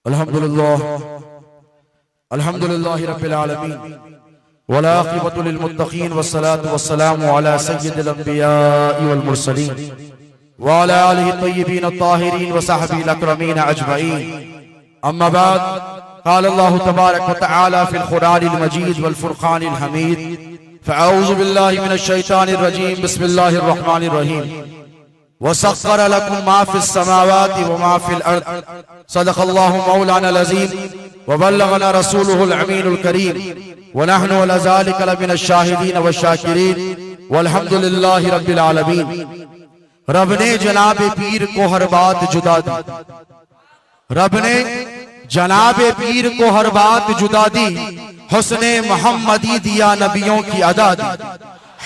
अल्हम्दुलिल्लाह अल्हम्दुलिल्लाहि रब्बिल आलमीन वला आक़िबतु लिल मुत्तक़ीन वस्सलातु वस्सलामु अला सय्यिदिल अंबिया'i वल मुरसलीन व अला आलिहि तय्यिबीन अत्ताहिरीन व सहबिहिल अकरमीन अजमईन। अम्मा बाद, क़ाल अल्लाहु तबारक व तआला फ़िल क़ुरआनिल मजीद वल फ़ुरक़ानिल हमीद फ़अऊज़ु बिल्लाहि मिनश शैतानिर रजीम बिस्मिल्लाहिर रहमानिर रहीम वसख्खर लकुम मा फ़िस समावाति व मा फ़िल अर्द सदक़ल्लाहु मौलानाल अज़ीम व बल्लगना रसूलुहुल अमीनुल करीम व नहनु अला ज़ालिका लमिनश शाहिदीन व शाकिरीन वल्हम्दुलिल्लाहि रब्बिल आलमीन। रब ने जनाबे पीर को हर बात जुदा दी, रब ने जनाबे पीर को हर बात जुदा दी, हुस्ने मोहम्मदी दिया नबियों की अदा दी,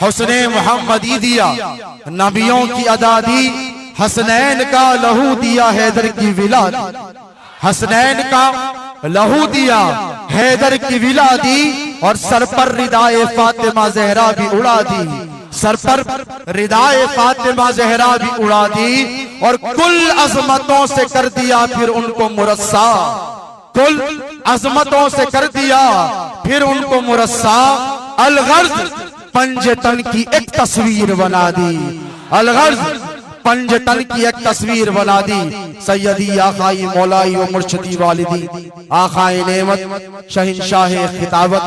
हुस्ने मोहम्मदी दिया नबियों की अदा दी, हसनैन का लहू दिया हैदर की विला दी, हसनैन का लहू दिया हैदर की विला दी, और सर पर रिदाए फातिमा जहरा भी उड़ा दी, सर पर रिदाए फातिमा जहरा भी उड़ा दी, और कुल अजमतों से कर दिया फिर उनको मुरस्सा, कुल अजमतों से कर दिया फिर उनको मुरस्सा। अलगर्ज पंजतन की एक तस्वीर बना दी, अलगर्ज पंजतन की एक तस्वीर बना दी। सैयदी आखाई मौलाई व मुर्शदी वालिदी आखाए नेमत शहंशाह खिताबत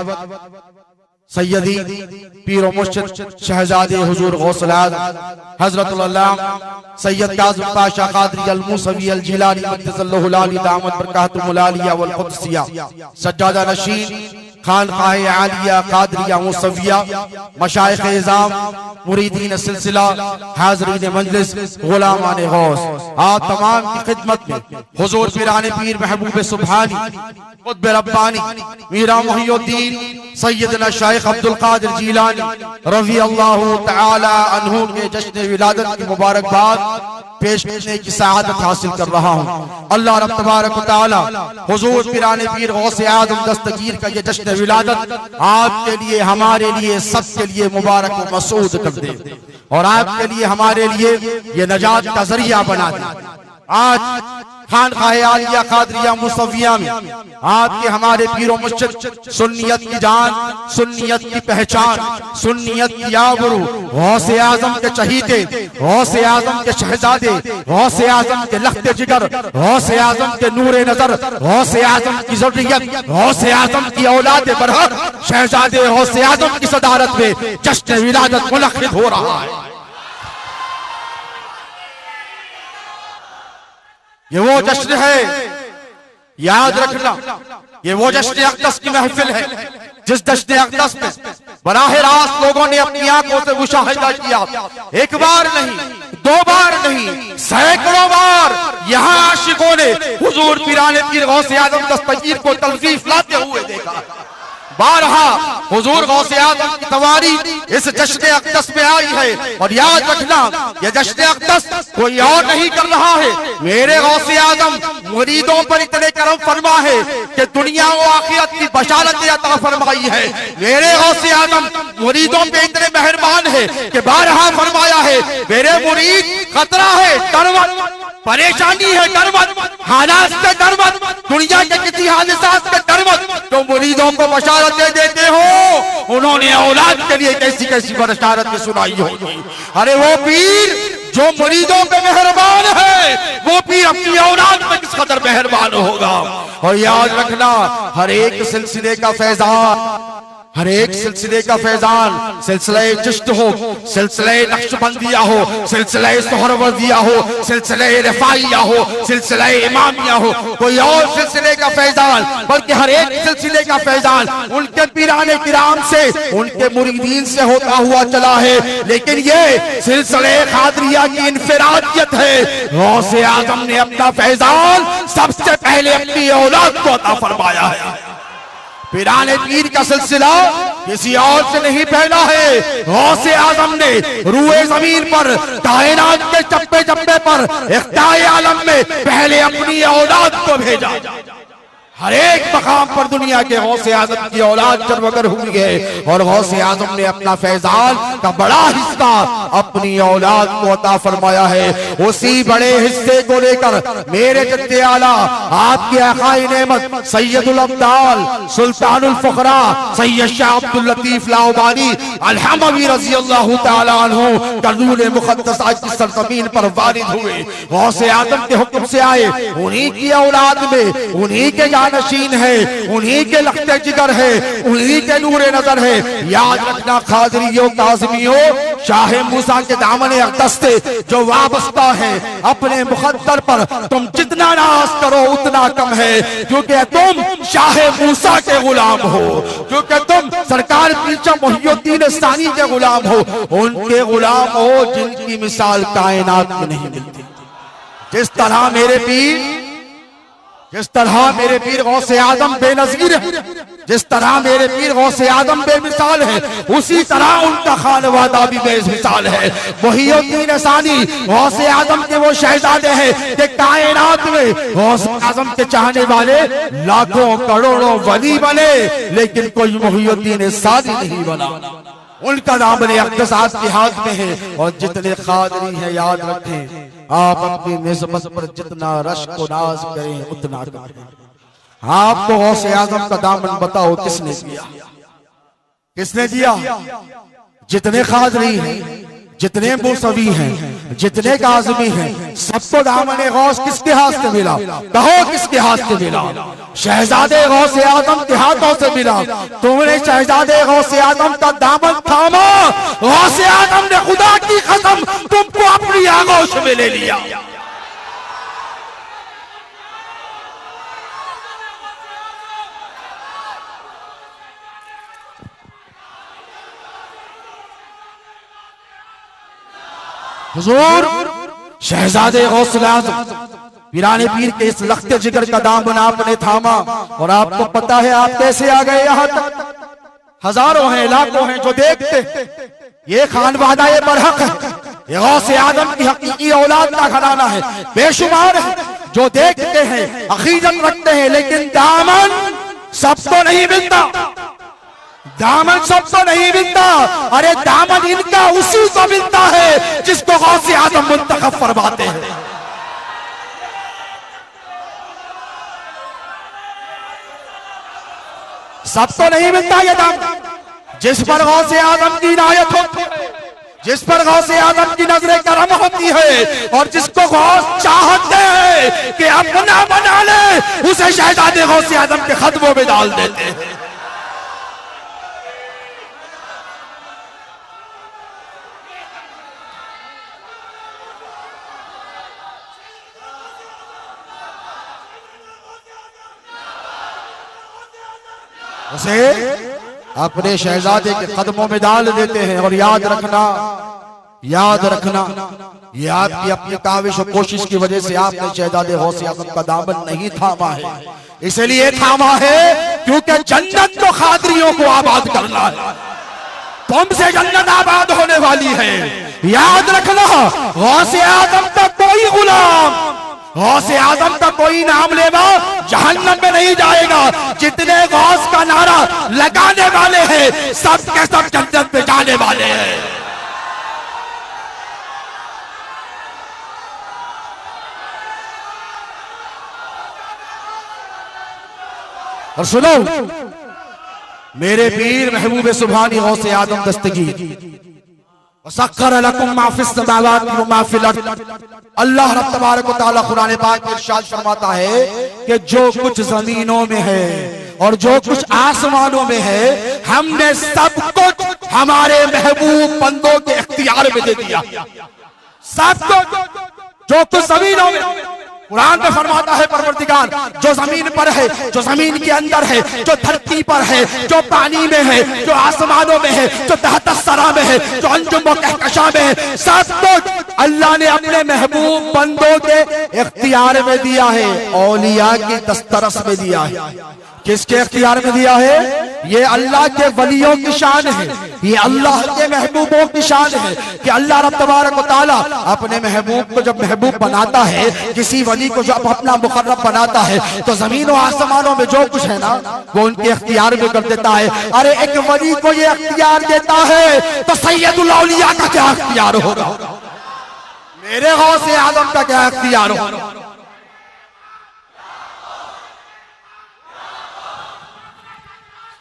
सैयदी पीर व मुर्शिद शहजादे हुजूर गौसुल आज़म हज़रतुल अल्लामा सैयद काज़िम पाशा क़ादरी अल मूसवी अल जिलानी मद्दसल्लहु आली दामत बरकातुहुल आलिया वल क़ुद्सिया सज्जादा नशीन खानक़ाह आलिया क़ादरिया मूसविया मशाइख़ इज़ाम मुरीदीन सिलसिला हाज़रीन मजलिस गुलामान गौस, आप तमाम की खिदमत में हुजूर पीराने पीर महबूब सुब्हानी क़ुत्ब रब्बानी मीरा मुहियुद्दीन सैयदना शेख अब्दुल कादिर जीलानी रज़ी अल्लाहु तआला अन्हु के जश्न विलादत की मुबारकबाद पेश करने की सआदत हासिल कर रहा हूँ। अल्लाह रब तबारक व तआला हुजूर पीराने पीर गौसे आज़म दस्तगीर का ये जश्न विलादत आपके लिए, हमारे लिए, सबके लिए मुबारक व मसूद कर दे, और आपके लिए, हमारे लिए ये नजात का जरिया बना दे। आज खानक़ाह आलिया क़ादरिया मूसविया में आपके हमारे पीरो मुर्शिद सुन्नियत की जान, सुन्नियत की पहचान, सुन्नियत की आबरू, गौसे आज़म के चहीते, गौसे आज़म के शहजादे, गौसे आज़म के लख्ते जिगर, गौसे आज़म के नूरे नजर, गौसे आज़म की ज़ुर्रियत, गौसे आज़म की औलाद बरहक, शहजादे गौसे आज़म की सदारत में जश्न विलादत मुनक़्क़िद हो रहा है। ये वो जश्न है, याद रखना, ये वो जश्न अक़दस की महफिल है जिस जश्न अक़दस में बराह रास्त लोगों ने अपनी आंखों से मुशाहिदा किया, एक बार नहीं, दो बार नहीं, सैकड़ों बार यहाँ आशिकों ने हुजूर पीराने पीर गौसे आज़म दस्तगीर को तलतीफ लाते हुए देखा। बारहा हुजूर गौसे आज़म की तवारी इस जश्न अक़दस में आई है, और याद रखना यह जश्न अक़दस कोई और नहीं कर रहा है, मेरे गौसे आज़म मुरीदों पर इतने करम फरमा है कि दुनिया व आखिरत की बशारत अता फरमाई है। मेरे गौसे आज़म मुरीदों पे इतने मेहरबान है कि बारहा फरमाया है, मेरे मुरीद खतरा है, डरमत, परेशानी है, डरमत, हालात से डरमत, दुनिया के किसी हादिसात से डरमत, तो मुरीदों को बशारतें देते हो, उन्होंने औलाद के लिए कैसी कैसी बशारतें सुनाई होगी। अरे वो पीर जो मुरीदों पे मेहरबान है, वो पीर अपनी औलाद पे किस कदर मेहरबान होगा। और याद रखना, हर एक सिलसिले का फैजान, हर एक सिलसिले का फैजान, सिलसिला चिश्त हो, सिलसिला नक्शबंदिया हो, सिलसिला सोहरवर्दिया हो, सिलसिला रफाइया हो, सिलसिला इमामिया हो, कोई और सिलसिले का फैजान, बल्कि हर एक सिलसिले का फैजान उनके पीराने किराम से, उनके मुरीदीन से होता हुआ चला है। लेकिन ये सिलसिला क़ादरिया की इनफिरादियत है, गौसे आज़म ने अपना फैजान सबसे पहले अपनी औलाद को अता फरमाया है। पीराने पीर का सिलसिला किसी और से नहीं फैला है, गौसे आज़म ने रूए ज़मीन पर, कायनात के चप्पे चप्पे पर, इख्ताए आलम में पहले अपनी औलाद को भेजा। हर एक मकाम पर दुनिया के गौसे आजम की औलाद जरवगर हुई है और गौसे आजम ने अपना फैजान का बड़ा हिस्सा अपनी औलाद को अता फरमाया है। उसी बड़े हिस्से को लेकर मेरे जद्दे आला आपके आकाए नेमत सैयदुल अब्दाल सुल्तानुल फुकरा सैयद शाह अब्दुल लतीफ लाउबानी अल-हमवी रज़ी अल्लाह तआला अन्हु करूल मुक़द्दस आज की सरज़मीन पर वारिद हुए। गौसे आजम के हुक्म से आए, उन्हीं की औलाद में उन्हीं के नशीन है, उन्हीं के लख्ते जिगर है, उन्हीं के नूरे नजर है। याद रखना कादरियों काज़िमियों, शाह मूसा के दामने अक़दस से जो वाबस्ता है अपने मुक़द्दर पर तुम जितना नाज करो उतना कम है, क्योंकि तुम शाह मूसा के गुलाम हो, क्योंकि तुम सरकार पीरचा मुहियुद्दीन सानी के गुलाम हो, उनके गुलाम हो जिनकी मिसाल कायनात में नहीं मिलती। जिस तरह मेरे पीर गौसे आदम बेनज़ीर है, जिस तरह मेरे पीर गौसे आदम बेमिसाल है, उसी तरह उनका खानवादा भी बेमिसाल है। मुहियुद्दीन सानी गौसे आदम के वो शहजादे हैं कि कायनात में गौसे आदम के चाहने वाले लाखों करोड़ों वली बने, लेकिन कोई मुहियुद्दीन सानी नहीं बना। उनका दामन अक़दस आपके हाथ में है। और जितने कादरी हैं याद रखें, आप अपनी निस्बत पर जितना रश्क व नाज करें उतना करें। आपको गौसे आज़म का दामन बताओ किसने दिया? किसने दिया? जितने कादरी हैं, जितने मूसवी हैं, जितने काज़िमी हैं, सबको दामन गौस किसके हाथ से मिला? कहो किसके हाथ से मिला? शहजादे गौसे आज़म के हाथों से मिला। तुमने शहजादे गौसे आज़म का दामन थामा, गौसे आज़म ने खुदा की कसम तुमको अपनी आगोश में ले लिया। हुजूर शहजादे गौसुल आज़म पीराने पीर के इस लख्ते जिगर का दामन आपने थामा, और आपको पता है आप कैसे आ गए यहाँ तक? हजारों हैं, लाखों हैं जो देखते, ये खानवादा ये बरहक है, ये गौसे आदम की हकीकी औलाद का घराना है, बेशुमार है जो देखते हैं, अकीदत रखते हैं, लेकिन दामन सबको नहीं मिलता। दामन सबको नहीं मिलता। अरे दामन इनका उसी को मिलता है जिसको गौसे आज़म मुंतखब फरमाते हैं। सबको नहीं मिलता ये दामन। जिस पर गौसे आज़म की इनायत होती है, जिस पर गौसे आज़म की नजरे करम होती है, और जिसको गौस चाहते हैं कि अपना बना ले, उसे शहजादे गौसे आज़म के खदमों में डाल देते हैं। उसे अपने शहजादे के कदमों में डाल देते हैं। और याद रखना ये आपकी अपनी काविश और कोशिश की वजह से आपने शहजादे गौसे आज़म का दामन नहीं थामा है। इसलिए थामा है क्योंकि जन्नत तो कादरियों को आबाद करना है, तुमसे जन्नत आबाद होने वाली है। याद रखना, गौसे आज़म का कोई गुलाम, गौसे आज़म का कोई नाम लेवा जहन्नम में नहीं जाएगा। जितने गौस का नारा लगाने वाले हैं सब के सब जन्नत में जाने वाले हैं। और सुनो, मेरे पीर महबूब सुभानी गौसे आज़म दस्तगीर अल्लाह रब तबारक व तआला कुरान पाक में इरशाद फरमाता है कि जो कुछ जमीनों में है और जो कुछ आसमानों में है, हमने सब कुछ हमारे महबूब बंदों के इख्तियार में दे दिया। सब कुछ जो कुछ जमीनों में, कुरान में फरमाता है परवरदिगार जो जमीन पर है, जो जमीन के अंदर है, जो धरती पर है, जो पानी में है, जो आसमानों में है, जो तहत सरा में है, जो अंजुम व कहकशा में है, सब कुछ अल्लाह ने अपने महबूब बंदों के इख्तियार में दिया है, औलिया की दस्तरस में दिया है। किसके इख्तियार में दिया है? ये अल्लाह के वलियों की शान है, ये अल्लाह के महबूबों की शान है कि अल्लाह रब तबारक व तआला अपने महबूब को जब महबूब बनाता है, किसी वली को जब अपना मुकर्रब बनाता है तो जमीन और आसमानों में जो कुछ है ना वो उनके इख्तियार में कर देता है। अरे एक वली को ये इख्तियार देता है तो सैयदुल औलिया का क्या इख्तियार होगा, मेरे गौसे आजम का क्या इख्तियार होगा।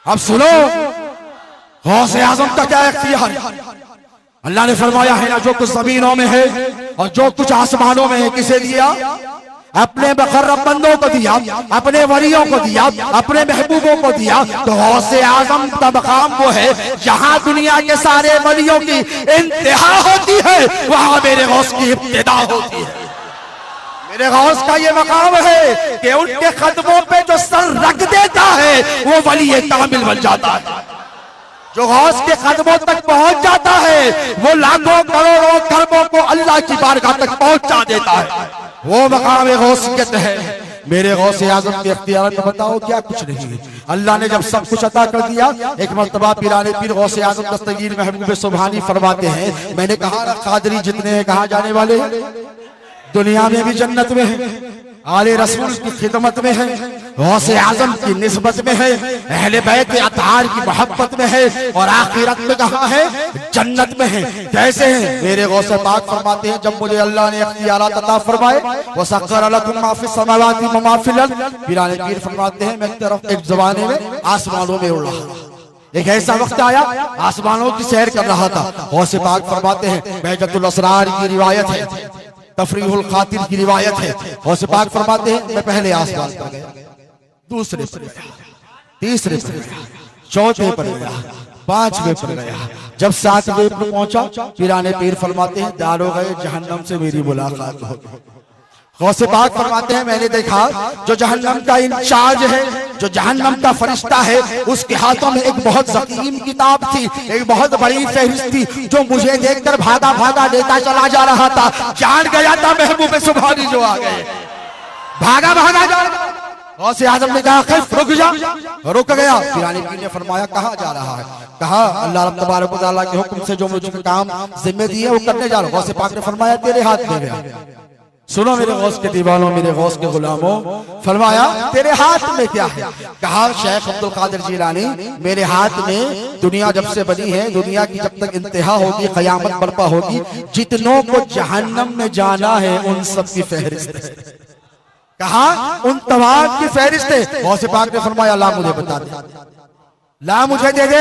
अब सुनो गौसे आजम का क्या इख्तियार है। अल्लाह ने फरमाया है ना जो कुछ जमीनों में है और जो कुछ आसमानों में है किसे दिया, अपने मुकर्रब बंदों को दिया, अपने वलियों को दिया, अपने महबूबों को दिया। तो गौसे आजम का मकाम वो है जहां दुनिया के सारे वलियों की इंतहा होती है वहां मेरे गौस की इब्तिदा होती है। मेरे गौस का ये मकाम है कि उनके कदमों पे जो सर रख देता है वो वली कामिल बन जाता है। जो गौस के कदमों तक पहुंच जाता है वो लाखों करोड़ों खरबों को अल्लाह की बारगाह तक पहुंचा देता है। वो मकाम गौसियत है। मेरे गौसे आजम के इख्तियार में बताओ क्या कुछ नहीं है। अल्लाह ने जब सब कुछ अता कर दिया, एक मर्तबा पीराने पीर गौसे आजम दस्तगीर महबूब सुभानी फरमाते हैं, मैंने कहा ना कादरी जितने हैं कहाँ जाने वाले हैं, दुनिया में भी जन्नत में है, आले रसूल की खिदमत में है, गौसे आजम की निस्बत में है, अहले बैत अतार की मोहब्बत में है और आखिरत में कहाँ है, जन्नत में है। कैसे है? मेरे गौसे पाक फरमाते हैं जब मुझे अल्लाह ने इख्तियारात अता फरमाए वो सख्खर लकुम मा फिस समावाति व मा फिल अर्द, पीराने पीर फरमाते हैं मैं तरफ एक जमाने में आसमानों में उड़ रहा था। एक ऐसा वक्त आया आसमानों की सैर कर रहा था। गौसे पाक फरमाते हैं बहजतुल असरार की रिवायत है, तफरीहुल खातिर की रिवायत है। गौसे पाक फरमाते हैं मैं पहले आसमान पर गया, दूसरे पर गया, तीसरे पर गया, चौथे पर गया, पांचवें पर गया, जब सातवें पर पहुंचा पीराने पीर फरमाते हैं दारो गए जहन्नम से मेरी मुलाकात हो गई। गौसे पाक फरमाते हैं मैंने देखा जो जहन्नम का इंचार्ज है, जो जहन्नम का फरिश्ता है, उसके हाथों में एक बहुत ज़कीम किताब थी, एक बहुत बड़ी फहरिस्त थी जो मुझे देखकर भागा भागा लेता चला जा रहा था। जान गया था महबूब सुभानी जो आ गए, भागा भागा जा रहा। गौसे आजम ने कहा खैफ रुक जा, रुक गया। पीराने पीर ने फरमाया कहाँ जा रहा है, कहा अल्लाह रब तबारक व तआला के हुक्म से जो मुझे काम जिम्मे दिए वो करने जा रहा हूँ। गौसे पाक ने फरमाया तेरे हाथ में गया। सुनो मेरे गौस के दीवानों, मेरे गौस के गुलामों, फरमाया तेरे हाथ में क्या है? कहा शेख अब्दुल कादिर जिलानी मेरे हाथ में दुनिया जब से बनी है, दुनिया की जब तक इंतहा होगी, कयामत बर्पा होगी, जितनों को जहन्नम में जाना है उन सब की फहरिस्त है। कहा उन तमाम की फहरिस्त है। गौसे पाक ने फरमाया ला मुझे बता दे, ला मुझे दे दे।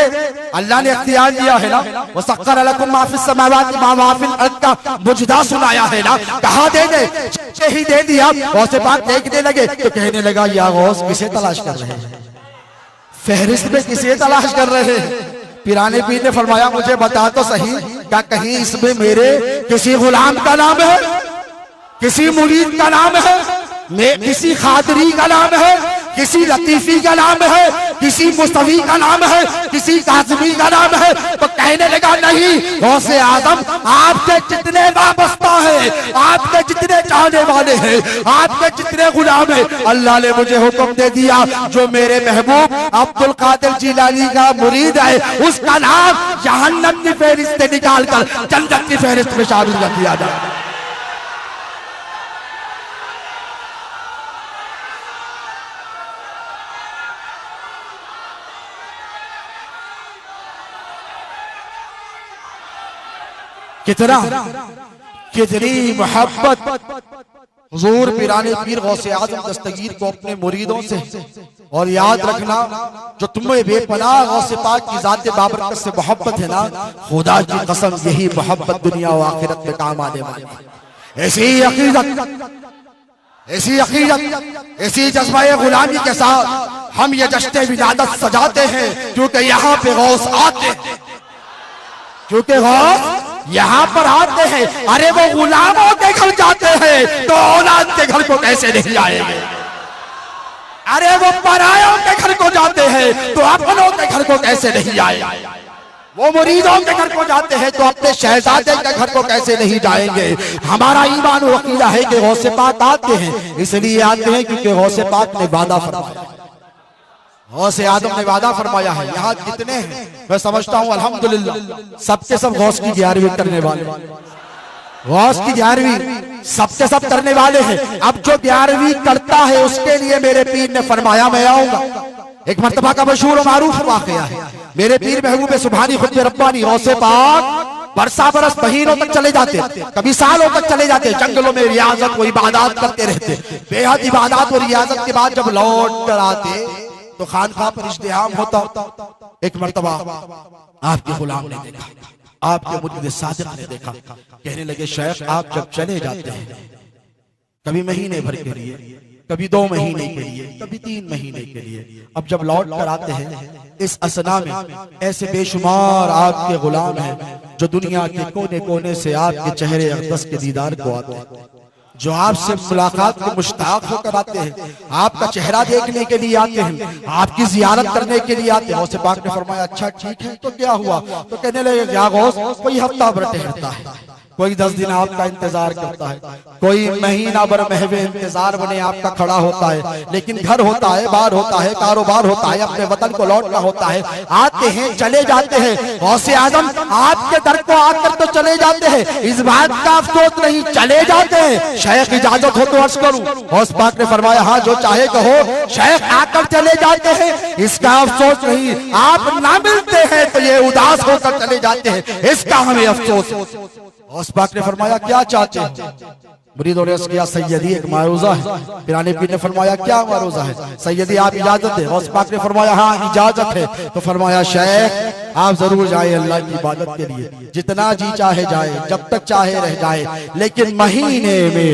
अल्लाह ने इख्तियार दिया है ना, वो सख्खर लकुम मा फिस समावाति व मा फिल अर्द का मुजदा सुनाया है ना, कहा दे दे, ही दे दिया। गौसे पाक देखने लगे तो कहने लगा या गौस किसे तलाश कर रहे हैं, फहरिस्त में किसे तलाश कर रहे हैं? पीराने पीर ने फरमाया मुझे बता तो सही, क्या कहीं इसमें मेरे किसी गुलाम का नाम है, किसी मुरीद का नाम है, किसी खादरी का नाम है, किसी लतीफी का नाम है, किसी मुस्तफी का नाम है, किसी काज़मी का नाम है? तो कहने लगा नहीं, गौसे आजम आपके जितने वाबस्ता है, आपके जितने चाहने वाले हैं, आपके जितने गुलाम है, अल्लाह ने मुझे हुक्म दे दिया जो मेरे महबूब अब्दुल कादिर जिलानी का मुरीद है उसका नाम जहन्नम की फहरिस्त से निकाल कर जन्नत की फहरिस्त में शामिल कर दिया जाए। कितना कितनी मोहब्बत हुजूर पीराने पीर गौसे आजम दस्तगीर को अपने मुरीदों से। और याद रखना जो तुम्हें बेपनाह गौसे पाक की जात बाबरकत से मोहब्बत है ना, खुदा की कसम यही मोहब्बत दुनिया और आखिरत में काम आने वाली है। ऐसी अकीदत, ऐसी अकीदत, ऐसी जज्बा गुलामी के साथ हम ये जश्न विलादत सजाते हैं क्योंकि यहाँ पे गौस आते हैं, क्योंकि गौस यहाँ पर आते हैं। अरे वो गुलामों के घर जाते हैं तो औलाद के घर को कैसे नहीं आएंगे? अरे वो परायों के घर को जाते हैं तो अपनों के घर को कैसे नहीं आएंगे? वो मुरीदों के घर को जाते हैं तो अपने शहजादे के घर को कैसे नहीं जाएंगे? हमारा ईमान और अकीदा है कि गौसे पाक आते हैं, इसलिए आते हैं क्योंकि गौसे पाक ने वादा फरमाया, गौसे आदम ने वादा फरमाया है। यहाँ जितने हैं मैं समझता हूँ अल्हम्दुलिल्लाह सबके सब गौस की ग्यारहवीं करने वाले। गौस की 11वीं सबके सब करने वाले हैं। अब जो 11वीं करता है उसके लिए मेरे पीर ने फरमाया मैं आऊंगा। एक मर्तबा का मशहूर और मारूफ वाकया है। मेरे पीर महबूब सुभानी खुद रब्बानी गौसे पाक बरसा बरस महीनों तक चले जाते, कभी सालों तक चले जाते, जंगलों में रियाजत व इबादत करते रहते। बेहद इबादत और रियाजत के बाद जब लौट कर आते तो खानकाह पर इज्तिहाम होता। एक मर्तबा आपके गुलाम ने देखा, आपके मुरीद सादिक ने देखा, कहने लगे शेख आप जब चले जाते हैं कभी महीने भर के लिए, कभी 2 महीने के लिए, कभी 3 महीने के लिए, अब जब लौट कर आते हैं इस असना में ऐसे बेशुमार आपके गुलाम हैं जो दुनिया के कोने कोने से आपके चेहरे अक़दस के दीदार को आते हैं, जो आपसे मुलाकात को मुश्ताक होकर आते हैं, आपका चेहरा देखने के लिए आते हैं, आपकी जियारत करने के लिए आते हैं। गौसे पाक ने फरमाया अच्छा ठीक है तो क्या हुआ? तो कहने लगे क्या गौस कोई हफ्ता भर ठहरता है, कोई 10 दिन आपका इंतजार करता है, कोई महीना भर महवे इंतजार बने आपका खड़ा होता है, लेकिन घर होता है, बार होता है, कारोबार होता है, अपने वतन को लौटना होता है, आते हैं चले जाते हैं। गौसे आजम आपके दर को आकर तो चले जाते हैं, इस बात का अफसोस नहीं चले जाते हैं। शेख इजाजत हो तो अर्ज करूं। गौस पाक ने फरमाया हाँ जो चाहे कहो, शेख आकर चले जाते हैं इसका अफसोस नहीं, आप ना मिलते हैं तो ये उदास होकर चले जाते हैं, इसका हमें अफसोस। गौस पाक ने फरमाया क्या चाहते हो? मुरीदों ने अर्ज़ किया सैयदी एक मारूजा है। पिराने पीर ने फरमाया क्या मारूजा है? सैयदी आप इजाजत है। गौस पाक ने फरमाया हाँ इजाजत है। तो फरमाया शेख आप जरूर जाए अल्लाह की इबादत के लिए, जितना जी चाहे जाए, जब तक चाहे रह जाए, लेकिन महीने में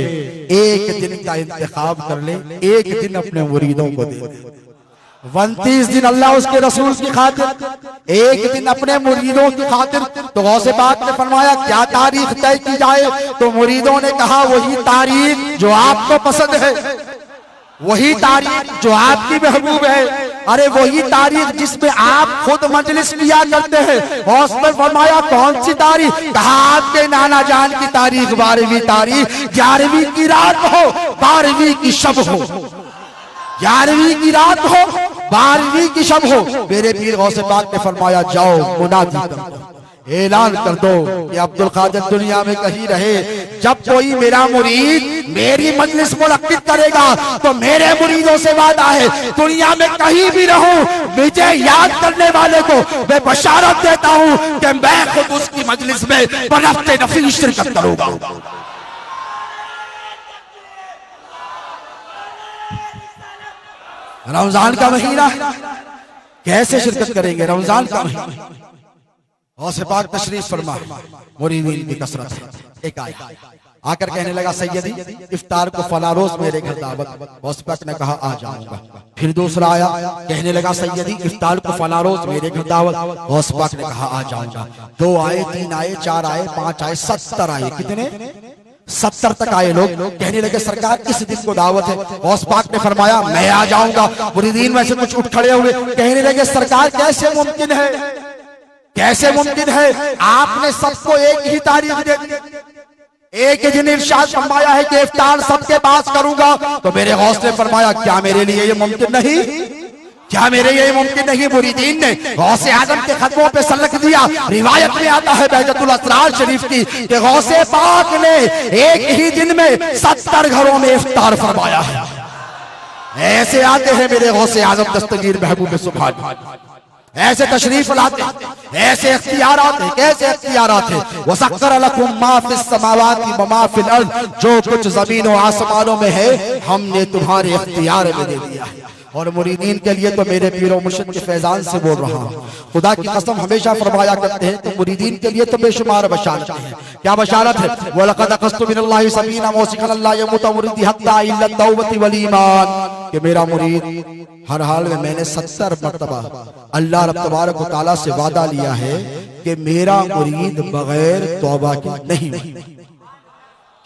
1 दिन का इंतखाब कर ले, 1 दिन अपने मुरीदों को दे दे। 29 दिन अल्लाह उसके रसूल की खातिर, 1 दिन अपने मुरीदों की खातिर। तो गौसे पाक ने फरमाया क्या तारीख तय की जाए? तो मुरीदों ने कहा वही तारीख जो आपको पसंद है, वही तारीख जो आपकी महबूब है, अरे वही तारीख जिसमें आप खुद मजलिस किया करते हैं। गौस ने फरमाया कौन सी तारीख? कहा आपके नाना जान की तारीख 12वीं तारीख, 11वीं की रात हो, 12वीं की शब हो, 11वीं की रात हो, 12वीं की शब हो। मेरे पीर गौसे पाक ने फरमाया जाओ मुनादी कर दो, ऐलान कर दो कि अब्दुल कादिर दुनिया में कहीं रहे, जब कोई मेरा मुरीद मेरी मजलिस मुनक्किद करेगा तो मेरे मुरीदों से वादा है दुनिया में कहीं भी रहूं, मुझे याद करने वाले को मैं बशारत देता हूं कि मैं खुद उसकी मजलिस में बनफ्ते नफीस शिरकत करूंगा। रमजान का महीना कैसे शिरकत करेंगे? रमजान का महीना गौसे पाक तशरीफ फरमा, मुरीदीन की कसरत है। एक आकर कहने लगा सैयदी इफ्तार को फला रोज मेरे घर दावत। गौसे पाक ने कहा आ जाऊंगा। फिर दूसरा आया, कहने लगा सैयदी इफ्तार को फला रोज मेरे घर दावत। गौसे पाक ने कहा आ जाऊंगा। 2 आए, 3 आए, 4 आए, 5 आए, 70 आए। कितने? 70 तक आए लोग। कहने लगे सरकार इस दिन को दावत है। गौस पाक ने फरमाया मैं आ जाऊंगा। मुरीदीन में से कुछ उठ खड़े हुए, कहने लगे सरकार कैसे मुमकिन है, कैसे मुमकिन है? आपने सबको एक ही तारीख दे दी, एक ही दिन इरशाद फरमाया है कि इफ्तार सबके पास करूंगा। तो मेरे गौस ने फरमाया क्या मेरे लिए ये मुमकिन नहीं? क्या मेरे लिए मुमकिन नहीं? मुरीदीन ने गौसे आजम के खत्मों पे सलक दिया। रिवायत में आता है बहजतुल असरार शरीफ की कि गौसे पाक ने एक ही दिन में 70 घरों में इफ्तार फरमाया है। ऐसे आते हैं मेरे गौसे आजम दस्तगीर महबूब सुभान, ऐसे तशरीफ लाते, ऐसे इख्तियारात हैं, कैसे इख्तियारात हैं। वसख्खर लकुम मा फिस समावाति व मा फिल अर्द, जो कुछ जमीन और आसमानों में है हमने तुम्हारे इख्तियार में दे दिया है। और मुरीदीन के लिए तो मेरे पीरो मुर्शिद के फैजान से बोल रहा हूँ, खुदा की कसम हमेशा फरमाया करते हैं तो मुरीदीन के लिए तो बेशुमार बशारत है। क्या बशारत है? वलक़द अख़ज़्तु मिनल्लाहि सबीना मौसिक़न अल्ला यमूत मुरीदी हत्ता इल्ला तौबती वल ईमान, कि मेरा मुरीद हर हाल में मैंने 70 मरतबा अल्लाह रब तबारक व तआला से वादा लिया है कि मेरा मुरीद बगैर तौबा के नहीं।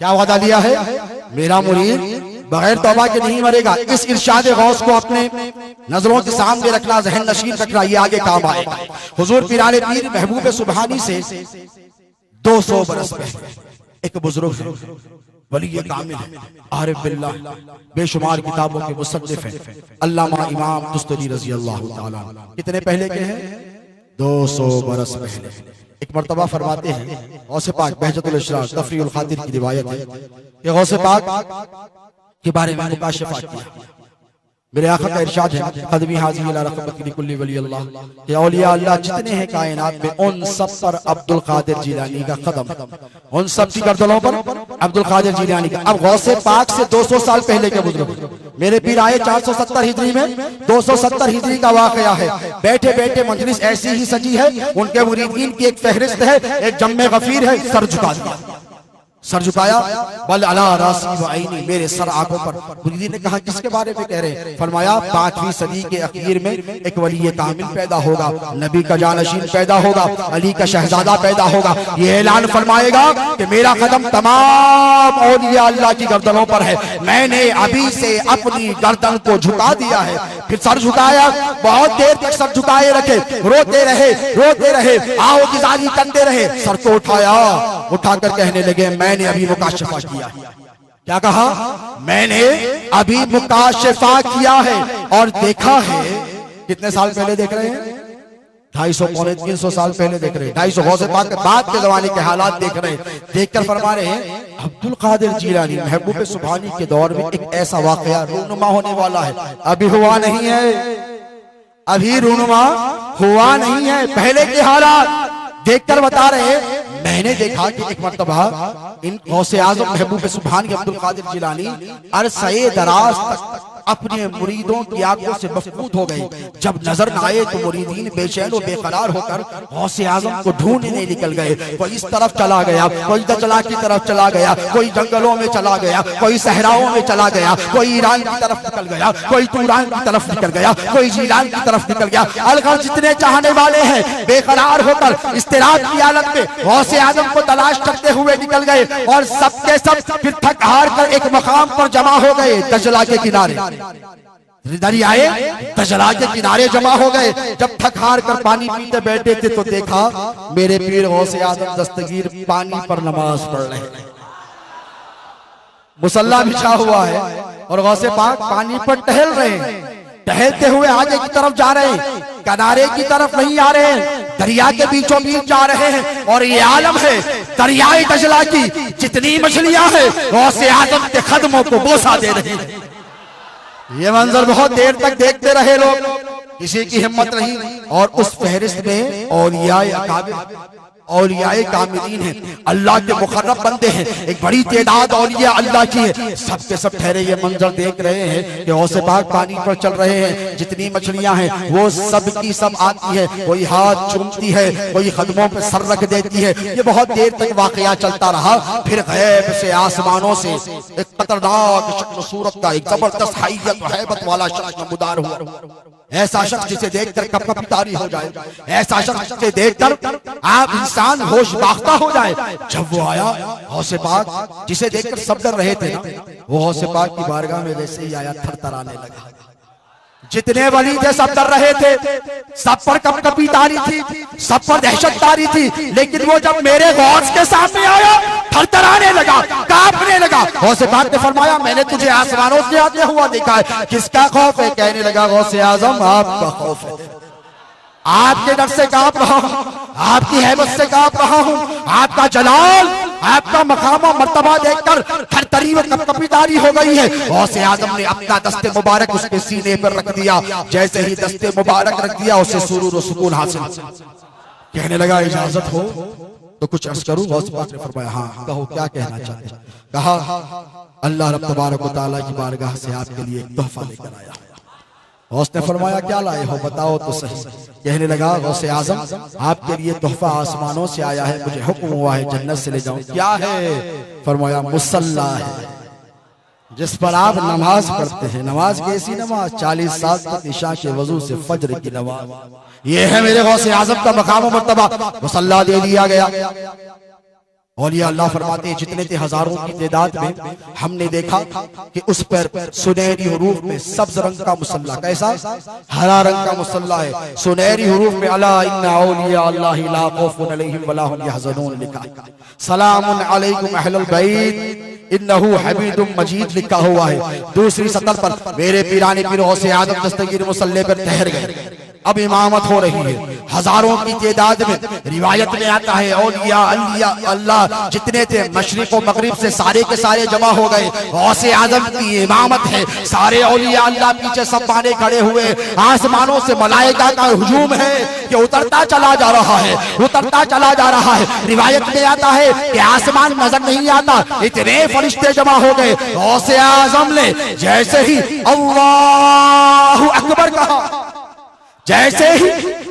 क्या वादा लिया है? मेरा मुरीद बगैर तौबा के नहीं मरेगा। इस इरशाद गौस को अपने नजरों के सामने रखना, ज़हन नशीन रखना, ये आगे काम आएगा। हुजूर पीराने पीर महबूब सुबहानी से 200 बरस पहले एक बुजुर्ग है, वली कामिल है, आरिफ बिल्लाह, बेशुमार किताबों के मुसन्निफ हैं, अल्लामा इमाम तुस्तरी रज़ी अल्लाह ताला। कितने पहले के हैं? 200 बरस पहले। एक मर्तबा फरमाते हैं गौसे पाक बहजतुल इशराक तफरीउल खातिर की रिवायत है कि गौसे पाक के बारे में मुकाशफा किया। मेरे आका का इरशाद है कदमी हाज़ी अला रक़बत लिकुल्लि वली अल्लाह कि औलिया अल्लाह जितने हैं कायनात में उन सब पर अब्दुल कादिर जिलानी का कदम, उन सब की गर्दनों पर अब्दुल कादिर जिलानी का। अब गौसे पाक से 200 साल पहले के बुजुर्ग मेरे पीर आए 470 हिजरी में, 270 हिजरी का वाकया है। बैठे बैठे मजलिस ऐसी ही सजी है, उनके मुरीदीन की एक फहरिस्त है, एक जम्मे गफीर है, सर झुका दिया, सर झुकाया। बल अला रासी व आईनी, मेरे सर आंखों पर। मुरीदी ने कहा किसके बारे में कह रहे हैं? फरमाया 5वीं सदी के अखीर में एक वली कामिल पैदा होगा, नबी का जानशीन पैदा होगा, अली का शहजादा पैदा होगा। ये ऐलान फरमाएगा कि मेरा कदम तमाम औलिया अल्लाह की गर्दनों पर है, मैंने अभी से अपनी गर्दन को झुका दिया है। फिर सर झुकाया, बहुत देर तक सर झुकाए रखे, रोते रहे, आओ गुजारी करते रहे। सर को उठाया, उठाकर कहने लगे मैंने अभी मुकाशफा किया। क्या कहा? मैंने अभी मुकाशफा किया है और देखा है। कितने साल पहले देख रहे हैं? 250 पौने 300 साल पहले देख रहे हैं। 250 गौसे पाक के बाद के जमाने के हालात देख रहे हैं। देखकर फरमा रहे हैं अब्दुल कादिर जिलानी महबूब सुभानी के दौर में एक ऐसा वाकया रूनुमा होने वाला है, अभी हुआ नहीं है, अभी रूनुमा हुआ नहीं है। पहले के हालात देखकर बता रहे हैं। मैंने देखा कि एक मर्तबा इन गौसे आजम महबूब सुभानी अब्दुल कादिर जिलानी अरसे दराज तक अपने मुरीदों की आंखों से मफकूद हो गए। जब नजर न आए तो मुरीदीन बेचैन और बेकरार होकर गौसे आजम को ढूंढने निकल गए। कोई इस तरफ चला गया, कोई दजला की तरफ चला गया, कोई जंगलों में चला गया, कोई सहराओं में चला गया, कोई ईरान की तरफ निकल गया, कोई तुरान की तरफ निकल गया, कोई जीलान की तरफ निकल गया। अलगर जितने चाहने वाले हैं बेकरार होकर इस्तिराब की हालत में गौसे आजम को तलाश करते हुए निकल गए और सबके सब फिर थक हार कर एक मकाम पर जमा हो गए। दजला के किनारे दरियाए दजला के किनारे जमा हो गए। जब थक हार कर पानी पीते बैठे थे तो देखा मेरे पीर गौसे आजम दस्तगीर पानी पर नमाज पढ़ रहे हैं। मुसल्ला बिछा हुआ है और गौसे पाक पानी पर टहल रहे हैं। टहलते हुए आगे की तरफ जा रहे हैं, किनारे की तरफ नहीं आ रहे हैं, दरिया के बीचों बीच जा रहे हैं। और ये आलम है दरियाए दजला की जितनी मछलियां हैं गौसे आजम के कदमों को बोसा दे रही है। ये मंजर बहुत देर तक देखते रहे लोग, किसी की हिम्मत नहीं। और उस फहरिस्त में औलियाए अकाबिर, औलियाए कामिलीन हैं, अल्लाह के मुकर्रब बंदे हैं, एक बड़ी तादाद औलिया अल्लाह की है। सबके सब ठहरे ये मंजर देख रहे हैं कि गौसे पाक पानी पर चल रहे हैं। जितनी मछलियां हैं वो सब की सब आती है, कोई हाथ चूमती है, कोई कदमों पे सर रख देती है। ये बहुत देर तक वाकया चलता रहा। फिर गैब से आसमानों से एक खतरनाक शक्ल सूरत का एक जबरदस्त हैयत और हैबत वाला शख्स नमूदार हुआ। ऐसा शख्स जिसे देखकर कपकपी तारी हो जाए, ऐसा शख्स जिसे देखकर आप इंसान होश बाख्ता हो जाए। जब वो आया गौसे पाक जिसे देखकर सब डर रहे थे ना, वो गौसे पाक की बारगाह में वैसे ही आया, थरथराने लगा। जितने वली थे सब डर रहे थे, सब पर कपकपी तारी थी, सब पर दहशत तारी थी। लेकिन वो जब मेरे गौस के सामने आया थरथराने लगा, कांपने लगा। गौसे पाक ने फरमाया मैंने तुझे आसमानों से आते हुआ देखा है, किसका खौफ है? कहने लगा गौसे आजम आपका खौफ है, आपके डर से कांप रहा हूं, आपकी हैबत से कांप रहा हूं, आपका जलाल, आपका मकाम और मर्तबा देखकर थरथरी व कपकपी तारी हो गई है। गौसे आजम ने अपना दस्ते मुबारक उसके सीने पर रख दिया। जैसे ही दस्ते मुबारक रख दिया उसे सुरूर और सुकून हासिल। कहने लगा इजाजत हो तो कुछ अर्ज करूं? गौसे पाक ने फरमाया हाँ कहो, क्या कहना चाहते हैं? कहा अल्लाह रब तबारक व तआला की बारगाह से आपके लिए एक तोहफा लेकर आया। गौस ने फरमाया क्या लाए हो, बताओ तो सही। कहने लगा गौसे आजम आपके लिए तोहफा आसमानों से आया है, मुझे हुक्म हुआ है जन्नत से ले जाऊं। क्या है? फरमाया मुसल्ला है जिस पर आप नमाज पढ़ते हैं। नमाज कैसी नमाज? 40 साल तक इशा के वजू से फज्र की नमाज। ये है मेरे गौसे आजम का मकाम व मर्तबा। मुसल्ला दे दिया गया। औलिया अल्लाह फरमाते हैं जितने थे हजारों की तादाद में, हमने देखा कि उस पर सुनहरी हरूफ में सब्ज रंग का मुसल्ला, कैसा? हरा रंग का मुसल्ला है। सुनहरी हरूफ में अला इन्ना औलिया अल्लाह ला खौफुन अलैहिम वला हुम यहज़नून लिखा, सलामुन अलैकुम अहलल बैत इन्नहु हमीदुम मजीद लिखा हुआ है। दूसरी सतर पर मेरे पीराने पीर गौसे आजम दस्तगीर मुसल्ले पर ठहर गए। अब इमामत हो रही है हजारों की तादाद में। रिवायत में आता है औलिया अल्लाह जितने थे मशरिक और मगरिब से सारे के सारे जमा हो गए। गौसे आजम की इमामत है, सारे औलिया अल्लाह पीछे सब बाने खड़े हुए। आसमानों से मलाइका का हुजूम है कि उतरता चला जा रहा है, उतरता चला जा रहा है। रिवायत में आता है कि आसमान नजर नहीं आता, इतने फरिश्ते जमा हो गए। गौसे आजम ने जैसे ही अल्लाहु अकबर कहा, जैसे ही